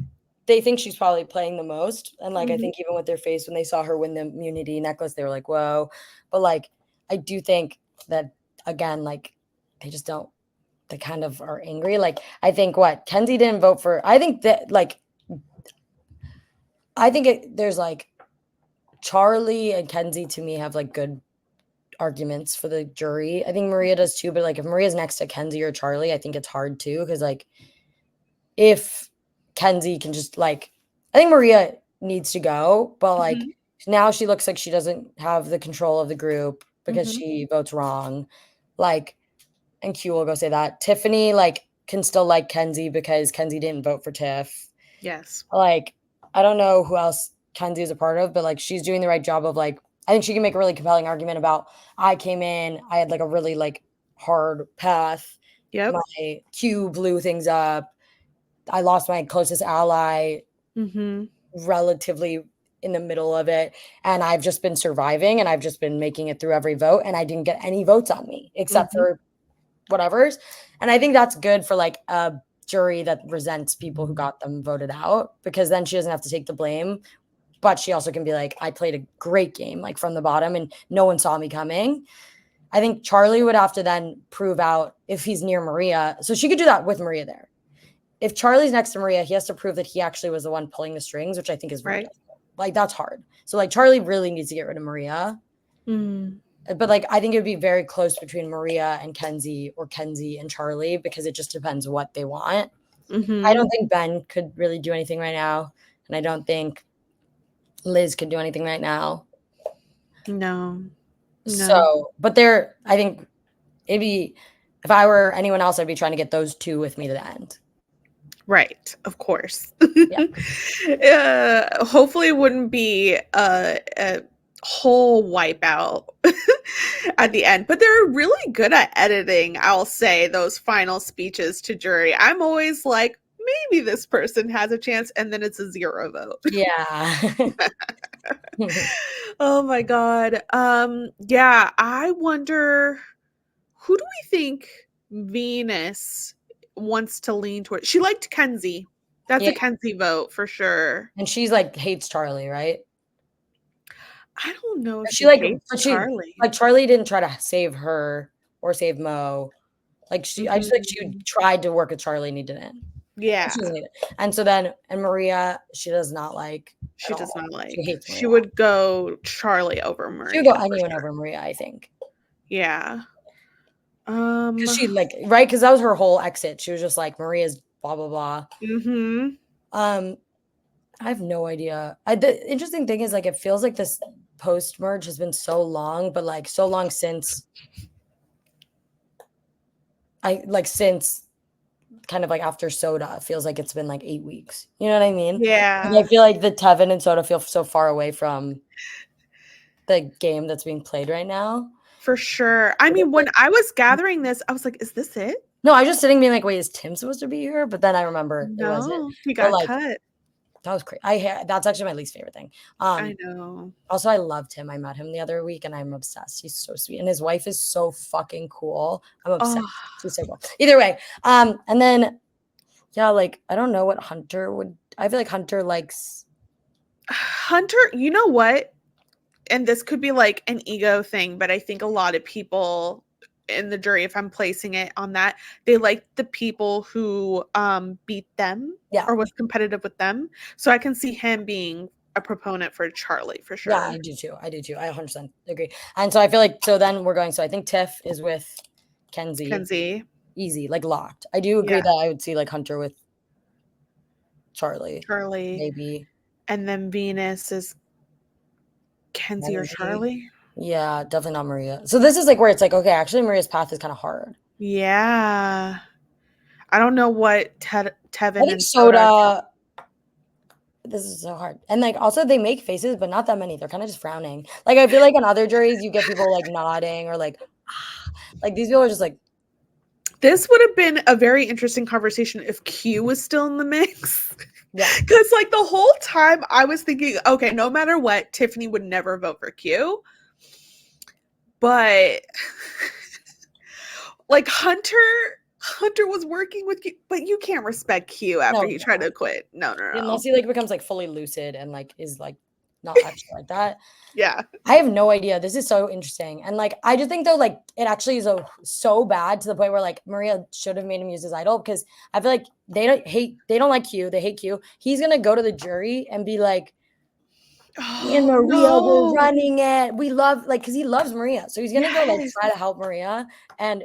they think she's probably playing the most. And like I mhm. think even with their face when they saw her win the immunity necklace, they were like, whoa. But like I do think that again, like they just don't they kind of are angry. Like I think what Kenzie didn't vote for. I think that like there's like Charlie and Kenzie to me have like good arguments for the jury. I think Maria does too, but like if Maria's next to Kenzie or Charlie, I think it's hard too because like if Kenzie can just like I think Maria needs to go, but like Mhm, now she looks like she doesn't have the control of the group because mhm. she votes wrong. Like and Q will go say that. Tiffany like can still like Kenzie because Kenzie didn't vote for Tiff. Yes. Like I don't know who else Kenzie is a part of, but like she's doing the right job of like I think she can make a really compelling argument about I came in, I had like a really like hard path. Yep. My Q blew things up. I lost my closest ally Mhm, relatively in the middle of it. And I've just been surviving and I've just been making it through every vote. And I didn't get any votes on me except mhm, for whatever's. And I think that's good for like a jury that resents people who got them voted out because then she doesn't have to take the blame. But she also can be like, I played a great game, like from the bottom, and no one saw me coming. I think Charlie would have to then prove out if he's near Maria. So she could do that with Maria there. If Charlie's next to Maria, he has to prove that he actually was the one pulling the strings, which I think is very right. difficult. Like that's hard. So like Charlie really needs to get rid of Maria. Mm, But like I think it would be very close between Maria and Kenzie or Kenzie and Charlie because it just depends what they want. I mhm. don't think Ben could really do anything right now. And I don't think Liz could do anything right now. No. No. So, but I think it'd be, if I were anyone else, I'd be trying to get those two with me to the end. Right, of course. Yeah. Hopefully, it wouldn't be a whole wipeout at the end, but they're really good at editing. I'll say those final speeches to jury. I'm always like, maybe this person has a chance, and then it's a 0 vote. Yeah. Oh my god. Yeah, I wonder, who do we think Venus wants to lean toward? She liked Kenzie. That's Yeah. a Kenzie vote for sure. And she's like hates Charlie, right? I don't know if She she like, hates but Charlie. like Charlie didn't try to save her or save Mo. Like I just think she tried to work with Charlie and he didn't. Yeah. She doesn't need it. And so then, and Maria, she does not like. She does not like. She hates Maria. She would go Charlie over Maria. She would go anyone over Maria, I think. Yeah. Because she like, right? Because that was her whole exit. She was just like, Maria's blah blah blah. I have no idea. The interesting thing is like it feels like this post merge has been so long, but like so long since since kind of like after Soda, it feels like it's been like 8 weeks. You know what I mean? Yeah. And I feel like the Tevin and Soda feel so far away from the game that's being played right now. For sure. I mean, when I was gathering this, I was like, is this it? No, I was just sitting being like, wait, is Tim supposed to be here? But then I remember it wasn't. He got cut. That was crazy. That's actually my least favorite thing. I know. Also, I loved him. I met him the other week and I'm obsessed. He's so sweet. And his wife is so fucking cool. I'm obsessed. She's so cool. Either way. And then, yeah, like, I don't know what Hunter would. I feel like Hunter likes. Hunter, you know what? And this could be like an ego thing, but I think a lot of people in the jury, if I'm placing it on that, they like the people who beat them or was competitive with them. So I can see him being a proponent for Charlie for sure. Yeah, I do too. I 100% agree. And so I feel like, so then we're going, so I think Tiff is with Kenzie. Easy, like locked. I do agree that I would see like Hunter with Charlie. Maybe. And then Venus is Kenzie or Charlie? Yeah, definitely not Maria. So this is like where it's like, okay, actually Maria's path is kind of hard. Yeah. I don't know what Tevin and Soda. This is so hard. And like also they make faces, but not that many. They're kind of just frowning. Like I feel like in other juries you get people like nodding or like these people are just like. This would have been a very interesting conversation if Q was still in the mix. Yeah. Because like the whole time I was thinking, okay, no matter what, Tiffany would never vote for Q. But like Hunter was working with Q, but you can't respect Q after he tried to quit. No. Unless he like becomes like fully lucid and like is like not actually like that. Yeah. I have no idea. This is so interesting. And like I just think though, like it actually is so bad to the point where like Maria should have made him use his idol because I feel like they don't like Q. They hate Q. He's gonna go to the jury and be like, me and Maria, we're running it. We love because he loves Maria. So he's gonna go like try to help Maria. And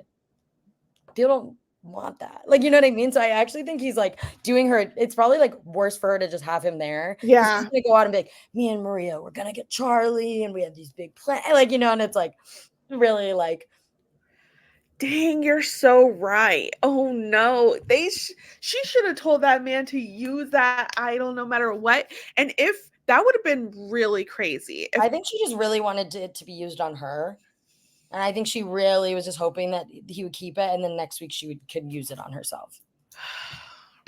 people don't want that. Like, you know what I mean? So I actually think he's like doing her. It's probably like worse for her to just have him there. Yeah. He's gonna go out and be like, me and Maria, we're gonna get Charlie and we have these big plans. Like, you know, and it's like really like. Dang, you're so right. Oh no. She should have told that man to use that idol no matter what. And if that would have been really crazy. I think she just really wanted it to be used on her. And I think she really was just hoping that he would keep it. And then next week could use it on herself.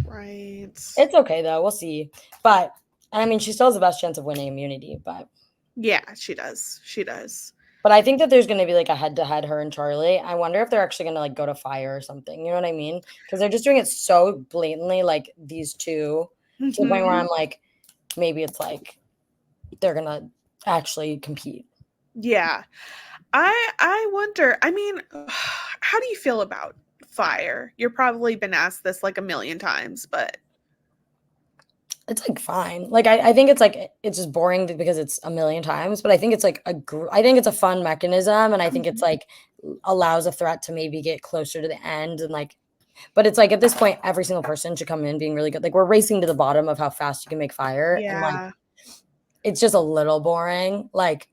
Right. It's okay though. We'll see. But, I mean, she still has the best chance of winning immunity, but. Yeah, she does. She does. But I think that there's going to be like a head-to-head her and Charlie. I wonder if they're actually going to like go to fire or something. You know what I mean? Because they're just doing it so blatantly, like these two, to the point where I'm like, maybe it's like they're going to actually compete. Yeah. I wonder, I mean, how do you feel about fire? You've probably been asked this like a million times, but. It's like fine. Like I think it's like it's just boring because it's a million times, but I think it's like I think it's a fun mechanism, and I think it's like allows a threat to maybe get closer to the end, and like, but it's like at this point every single person should come in being really good. Like we're racing to the bottom of how fast you can make fire, and like it's just a little boring. Like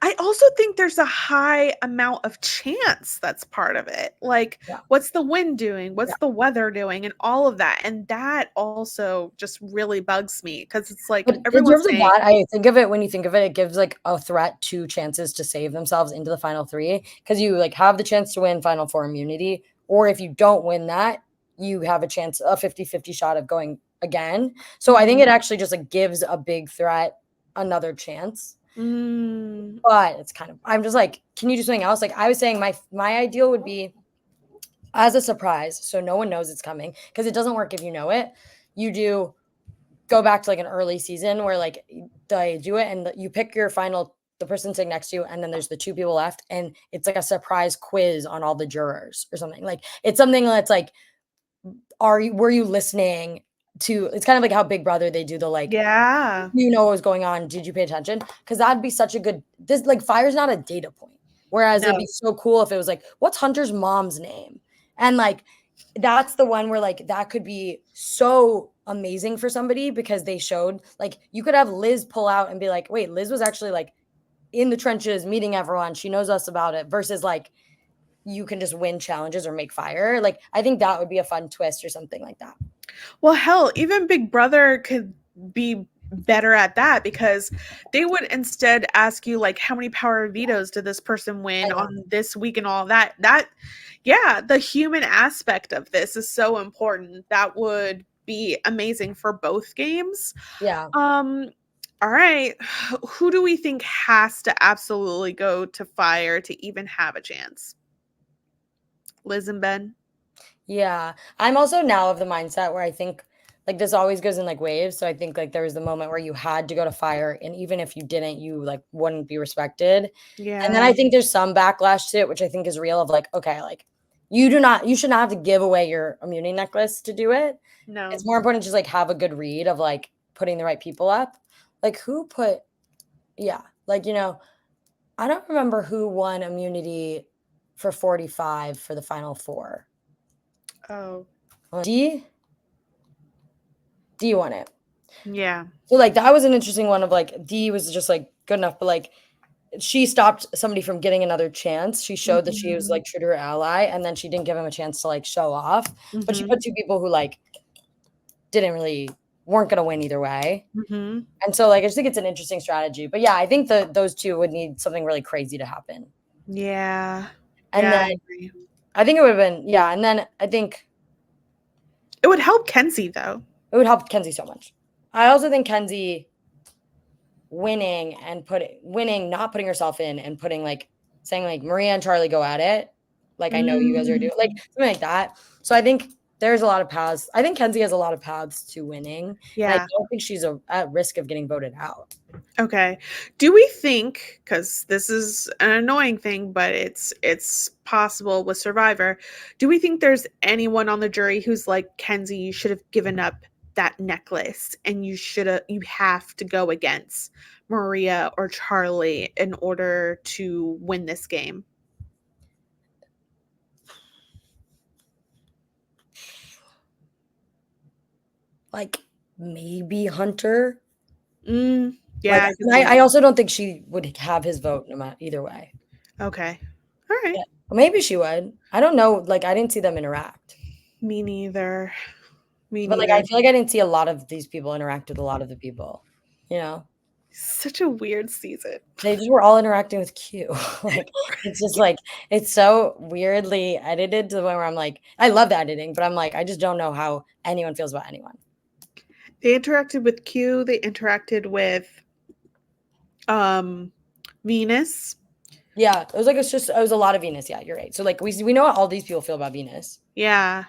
I also think there's a high amount of chance that's part of it. Like, what's the wind doing? What's the weather doing? And all of that. And that also just really bugs me because it's like everyone's saying, I think of it when you think of it, it gives like a threat to chances to save themselves into the final three because you like have the chance to win final four immunity. Or if you don't win that, you have a chance, a 50-50 shot of going again. So I think it actually just like gives a big threat another chance. But it's kind of, I'm just like, can you do something else? Like I was saying, my ideal would be as a surprise, so no one knows it's coming because it doesn't work if you know it. you go back to like an early season where like they do it and you pick your final, the person sitting next to you, and then there's the 2 people left, and it's like a surprise quiz on all the jurors or something. Like it's something that's like, were you listening to, it's kind of like how Big Brother, they do the like, Yeah. you know what was going on, did you pay attention? Because that'd be such a good, this like fire's not a data point. Whereas it'd be so cool if it was like, what's Hunter's mom's name? And like that's the one where like that could be so amazing for somebody, because they showed like you could have Liz pull out and be like, wait, Liz was actually like in the trenches meeting everyone. She knows us about it, versus like you can just win challenges or make fire. Like I think that would be a fun twist or something like that. Well, hell, even Big Brother could be better at that, because they would instead ask you like, how many power vetoes did this person win on this week and all that. Yeah, the human aspect of this is so important. That would be amazing for both games. Yeah. All right. Who do we think has to absolutely go to fire to even have a chance? Liz and Ben? Yeah. I'm also now of the mindset where I think like this always goes in like waves. So I think like there was the moment where you had to go to fire, and even if you didn't, you like wouldn't be respected. Yeah. And then I think there's some backlash to it, which I think is real, of like, okay, like you should not have to give away your immunity necklace to do it. No. It's more important to just like have a good read of like putting the right people up. Like who put, yeah, like, you know, I don't remember who won immunity for 45 for the final 4. Oh. D won it. Yeah. So like that was an interesting one of like D was just like good enough, but like she stopped somebody from getting another chance. She showed that she was like true to her ally, and then she didn't give him a chance to like show off. But she put 2 people who like weren't gonna win either way. And so like I just think it's an interesting strategy. But yeah, I think those 2 would need something really crazy to happen. Yeah. And yeah, then I agree. I think it would have been, yeah, and then I think It would help Kenzie though. it would help Kenzie so much. I also think Kenzie winning, not putting herself in, and putting like saying like Maria and Charlie go at it. Like I know you guys are doing like something like that. So I think there's a lot of paths. I think Kenzie has a lot of paths to winning. Yeah. And I don't think she's at risk of getting voted out. Okay. Do we think, because this is an annoying thing, but it's possible with Survivor, do we think there's anyone on the jury who's like, Kenzie, you should have given up that necklace, and you have to go against Maria or Charlie in order to win this game? Like maybe Hunter. Yeah. Like, I also don't think she would have his vote no matter either way. Okay. All right. Yeah. Maybe she would. I don't know. Like I didn't see them interact. Me neither. But like I feel like I didn't see a lot of these people interact with a lot of the people. You know? Such a weird season. They just were all interacting with Q. Like it's just like it's so weirdly edited to the point where I'm like, I love the editing, but I'm like, I just don't know how anyone feels about anyone. They interacted with Q. They interacted with Venus. Yeah, it was a lot of Venus. Yeah, you're right. So like we know how all these people feel about Venus. Yeah,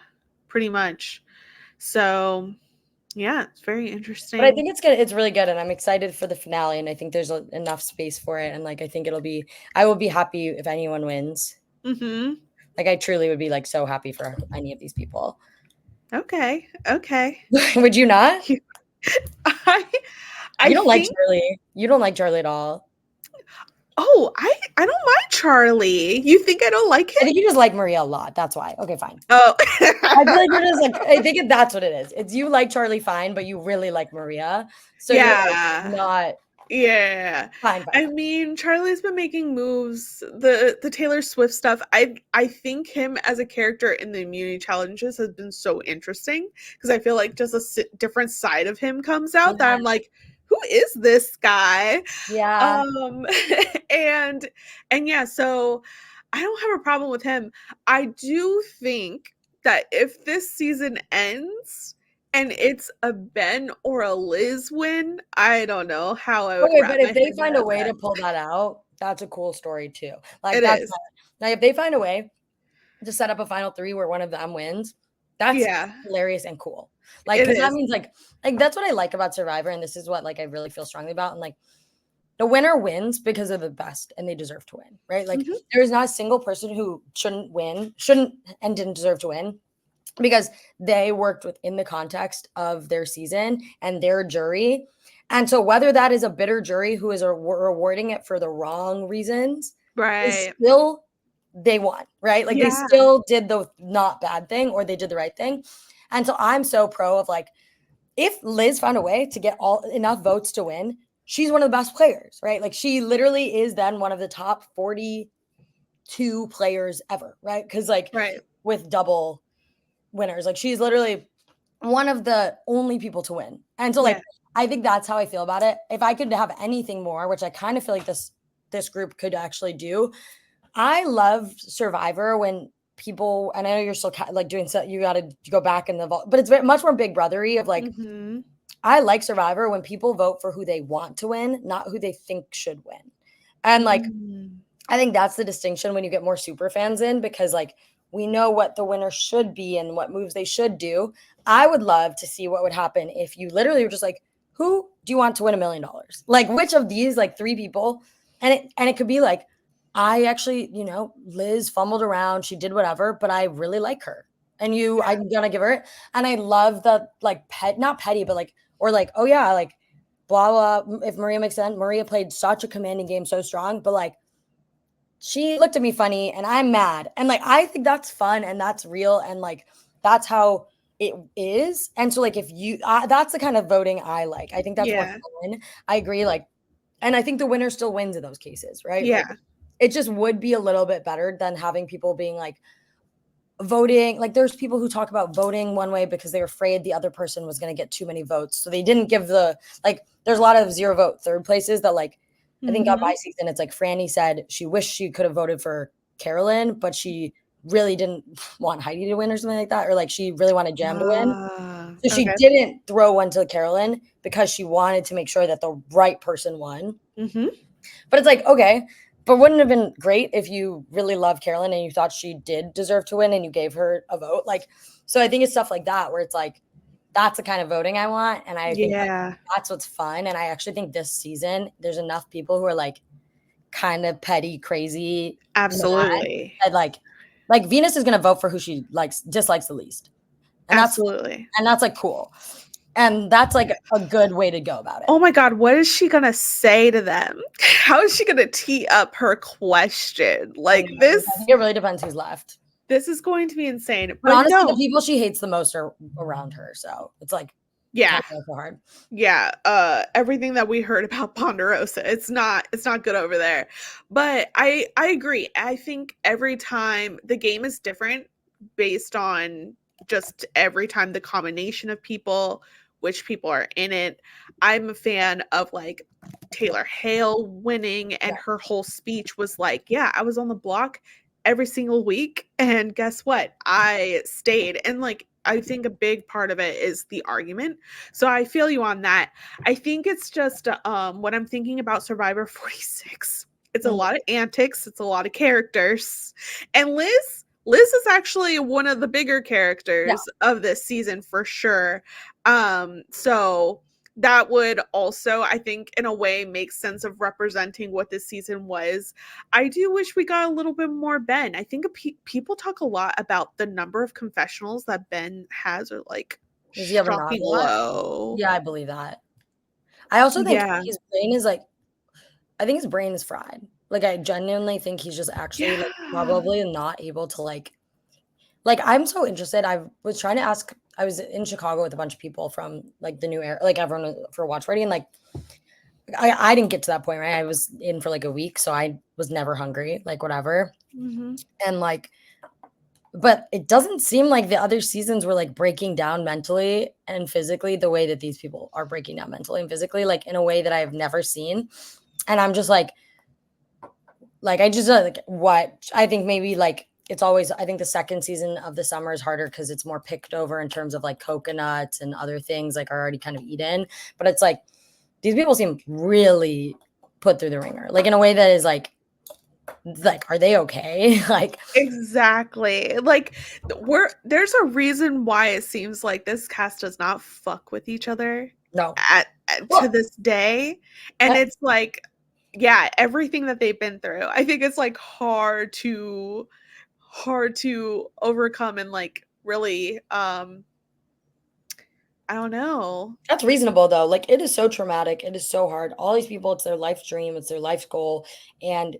pretty much. So yeah, it's very interesting. But I think it's really good, and I'm excited for the finale, and I think there's enough space for it, and like I think I will be happy if anyone wins. Like I truly would be like so happy for any of these people. Okay. Would you not? I don't like Charlie. You don't like Charlie at all. Oh, I don't like Charlie. You think I don't like him? I think you just like Maria a lot. That's why. Okay, fine. Oh. I feel like you're just like, I think that's what it is. It's you like Charlie fine, but you really like Maria. So yeah. You're like not. Yeah. Fine. I mean, Charlie's been making moves. The Taylor Swift stuff. I think him as a character in the immunity challenges has been so interesting, because I feel like just a different side of him comes out that I'm like, who is this guy? Yeah. And yeah, so I don't have a problem with him. I do think that if this season ends and it's a Ben or a Liz win, I don't know how I would. Okay, but if they find a way to pull that out, that's a cool story too. Like it is. Now, if they find a way to set up a final 3 where one of them wins, That's hilarious and cool. Like, because that means like that's what I like about Survivor, and this is what like I really feel strongly about. And like the winner wins because they're the best and they deserve to win, right? Like there is not a single person who shouldn't and didn't deserve to win because they worked within the context of their season and their jury. And so whether that is a bitter jury who is rewarding it for the wrong reasons, right, still they won, right? Like they still did the not bad thing or they did the right thing. And so I'm so pro of like, if Liz found a way to get enough votes to win, she's one of the best players, right? Like she literally is then one of the top 42 players ever, right? Because like with double winners, like she's literally one of the only people to win. And so like I think that's how I feel about it. If I could have anything more, which I kind of feel like this group could actually do, I love Survivor when people, and I know you're still like doing so, you got to go back in the vault, but it's very much more big brothery of like, I like Survivor when people vote for who they want to win, not who they think should win. And like, I think that's the distinction when you get more super fans in, because like we know what the winner should be and what moves they should do. I would love to see what would happen if you literally were just like, who do you want to win $1 million? Like which of these like 3 people? And it could be like, I actually, you know, Liz fumbled around. She did whatever, but I really like her. And I'm going to give her it. And I love the like not petty, but like, or like, oh yeah, like blah, blah. If Maria makes sense, Maria played such a commanding game, so strong, but like, she looked at me funny and I'm mad. And like, I think that's fun and that's real. And like, that's how it is. And so like, if you, that's the kind of voting I like. I think that's more fun. I agree. Like, and I think the winner still wins in those cases, right? Yeah. Like, it just would be a little bit better than having people being like voting. Like there's people who talk about voting one way because they're afraid the other person was going to get too many votes. So they didn't give there's a lot of 0 vote third places that like, I think on my season, it's like Franny said she wished she could have voted for Carolyn, but she really didn't want Heidi to win or something like that. Or like she really wanted Jam to win. So she didn't throw one to Carolyn because she wanted to make sure that the right person won. But it's like, okay, but wouldn't it have been great if you really loved Carolyn and you thought she did deserve to win and you gave her a vote? Like, so I think it's stuff like that where it's like, that's the kind of voting I want. And I think like, that's what's fun. And I actually think this season, there's enough people who are like kind of petty, crazy. Absolutely. And like Venus is going to vote for who she dislikes the least. And absolutely. That's like cool. And that's like a good way to go about it. Oh my God, what is she going to say to them? How is she going to tee up her question? Like this. I think it really depends who's left. This is going to be insane. But honestly, the people she hates the most are around her. So it's like, not so hard. Yeah. Everything that we heard about Ponderosa, it's not good over there. But I agree. I think every time the game is different based on just every time the combination of people, which people are in it. I'm a fan of like Taylor Hale winning, and her whole speech was like, yeah, I was on the block every single week, and guess what? I stayed. And like, I think a big part of it is the argument. So I feel you on that. I think it's just when I'm thinking about Survivor 46, it's a lot of antics, it's a lot of characters. And Liz is actually one of the bigger characters of this season for sure. So that would also, I think, in a way, make sense of representing what this season was. I do wish we got a little bit more Ben. I think people talk a lot about the number of confessionals that Ben has are like shocking low. Yeah, I believe that. I also think his brain is like, I think his brain is fried. Like, I genuinely think he's just actually like probably not able to like I'm so interested. I was trying to ask, I was in Chicago with a bunch of people from like the new era, like everyone for watch party. And like, I didn't get to that point, right? I was in for like a week. So I was never hungry, like whatever. And like, but it doesn't seem like the other seasons were like breaking down mentally and physically the way that these people are breaking down mentally and physically, like in a way that I've never seen. And I'm just like I just like what I think maybe like it's always, I think the second season of the summer is harder because it's more picked over in terms of like coconuts and other things like are already kind of eaten. But it's like these people seem really put through the ringer, like in a way that is like like, are they okay? Like, Exactly. Like there's a reason why it seems like this cast does not fuck with each other no. to Well, this day. And it's like, yeah, everything that they've been through. I think it's like hard to overcome and like really I don't know. that's reasonable though. Like, it is so traumatic. It is so hard. All these people, it's their life's dream, it's their life's goal. And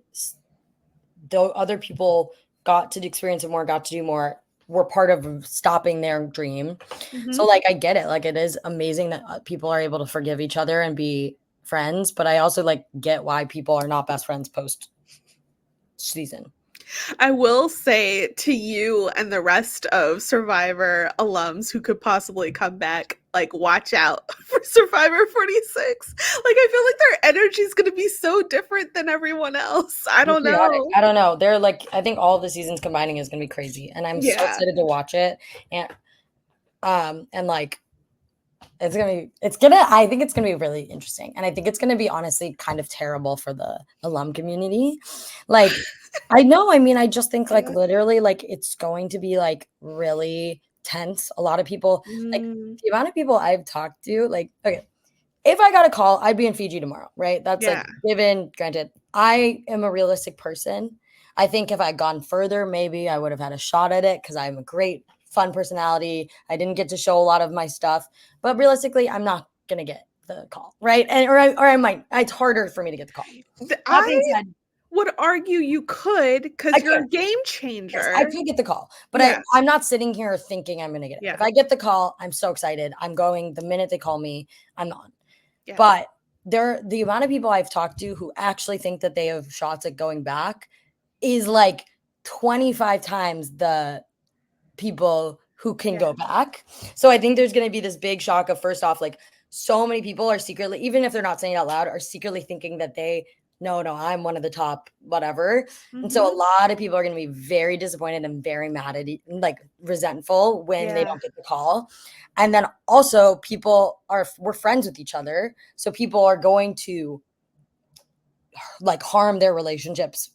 though other people got to experience it more, got to do more, were part of stopping their dream. So, like, I get it. Like, it is amazing that people are able to forgive each other and be friends. But I also like get why people are not best friends post season. I will say to you and the rest of Survivor alums who could possibly come back, like, watch out for Survivor 46. Like, I feel like their energy is going to be so different than everyone else. I don't know. I don't know. They're like, I think all of the seasons combining is going to be crazy. And I'm so excited to watch it. And like, I think it's gonna be really interesting. And I think it's gonna be honestly kind of terrible for the alum community. Like, I know, I mean, I just think like literally like it's going to be like really tense. A lot of people, like the amount of people I've talked to, like, okay, if I got a call, I'd be in Fiji tomorrow, right? That's like given, granted. I am a realistic person. I think if I'd gone further, maybe I would have had a shot at it because I'm a great fun personality. I didn't get to show a lot of my stuff, but realistically, I'm not gonna get the call, right? And or I might. It's harder for me to get the call. That being said, would argue you could because you're a game changer. Yes, I could get the call, but I'm not sitting here thinking I'm going to get it. If I get the call, I'm so excited. I'm going the minute they call me, I'm on. Yeah. But the amount of people I've talked to who actually think that they have shots at going back is like 25 times the people who can go back. So I think there's going to be this big shock of, first off, like, so many people are secretly, even if they're not saying it out loud, are secretly thinking that no, I'm one of the top, whatever. And so a lot of people are going to be very disappointed and very mad at like resentful when they don't get the call. And then also we're friends with each other. So people are going to like harm their relationships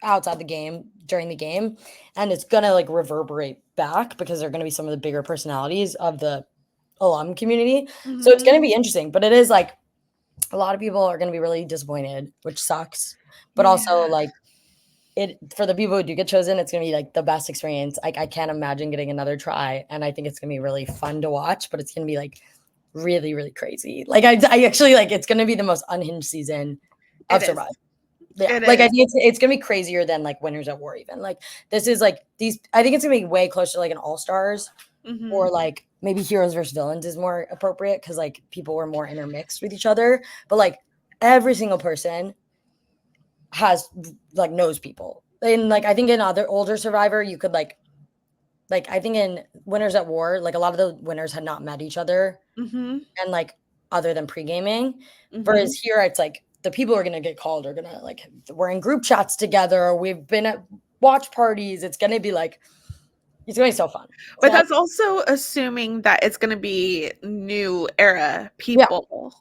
outside the game, during the game. And it's going to like reverberate back because they're going to be some of the bigger personalities of the alum community. So it's going to be interesting, but it is like, a lot of people are going to be really disappointed, which sucks. But also, like, for the people who do get chosen, it's going to be like the best experience. Like, I can't imagine getting another try, and I think it's going to be really fun to watch. But it's going to be like really, really crazy. Like, I actually like it's going to be the most unhinged season of Survivor. Yeah, like I think it's going to be crazier than like Winners at War. Even like this is like these. I think it's going to be way closer to like an All Stars. Or like maybe heroes versus villains is more appropriate because like people were more intermixed with each other. But like every single person has like knows people. And like I think in other older Survivor, you could like I think in Winners at War, like a lot of the winners had not met each other and like other than pre-gaming. Whereas here it's like the people who are gonna get called are gonna like we're in group chats together, or we've been at watch parties. It's gonna be like it's going to be so fun. But that's also assuming that it's going to be new era people.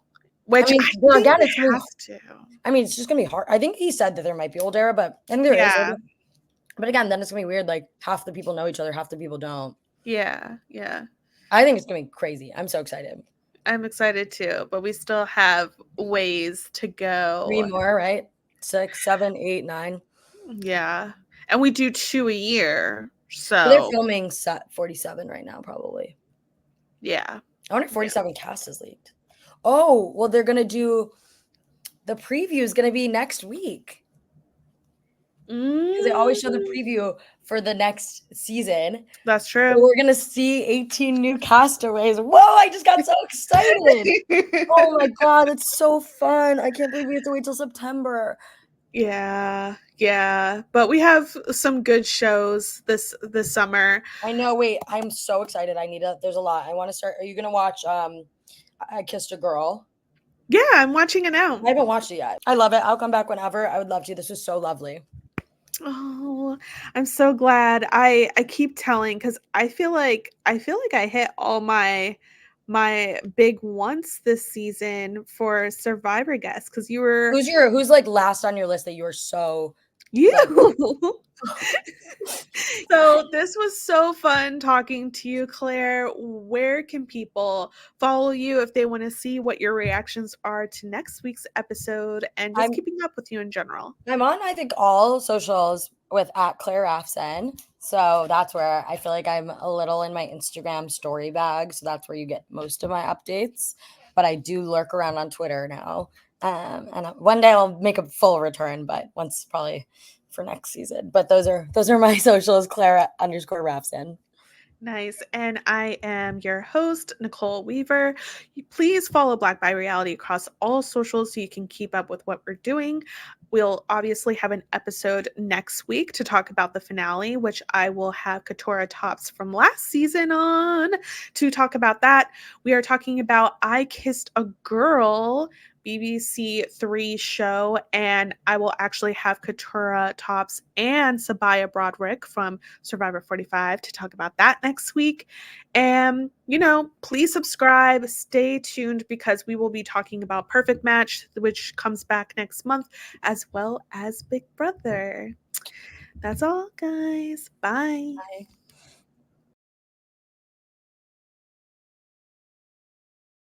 Which I mean, again, it's it's just going to be hard. I think he said that there might be old era, but I think there is. But again, then it's going to be weird. Like half the people know each other, half the people don't. Yeah, yeah. I think it's going to be crazy. I'm so excited. I'm excited too, but we still have ways to go. 3 more, right? 6, 7, 8, 9. Yeah. And we do 2 a year. So they're filming set 47 right now, probably. Yeah. I wonder if 47 cast is leaked. Oh, well, they're gonna do the preview is gonna be next week. Because they always show the preview for the next season. That's true. So we're gonna see 18 new castaways. Whoa, I just got so excited. Oh my god, it's so fun. I can't believe we have to wait till September. Yeah, but we have some good shows this summer. I know. Wait, I'm so excited. There's a lot. I want to start. Are you gonna watch I Kissed a Girl? Yeah, I'm watching it now. I haven't watched it yet. I love it. I'll come back whenever. I would love to. This was so lovely. Oh, I'm so glad. I keep telling because I feel like I hit all my my big once this season for Survivor guests because you were Who's like last on your list that you were so you. like, So this was so fun talking to you, Claire. Where can people follow you if they want to see what your reactions are to next week's episode and just I'm keeping up with you in general? I'm on, I think, all socials with at Claire Rafson. So that's where I feel like I'm a little in my Instagram story bag. So that's where you get most of my updates. But I do lurk around on Twitter now. And one day I'll make a full return, but once probably for next season. But those are my socials, Claire_Rafson. Nice. And I am your host, Nicole Weaver. Please follow Black by Reality across all socials so you can keep up with what we're doing. We'll obviously have an episode next week to talk about the finale, which I will have Katora Tops from last season on to talk about that. We are talking about I Kissed a Girl, BBC 3 show, and I will actually have Katura Tops and Sabaya Broderick from Survivor 45 to talk about that next week. And, please subscribe, stay tuned because we will be talking about Perfect Match, which comes back next month, as well as Big Brother. That's all, guys. Bye. Bye.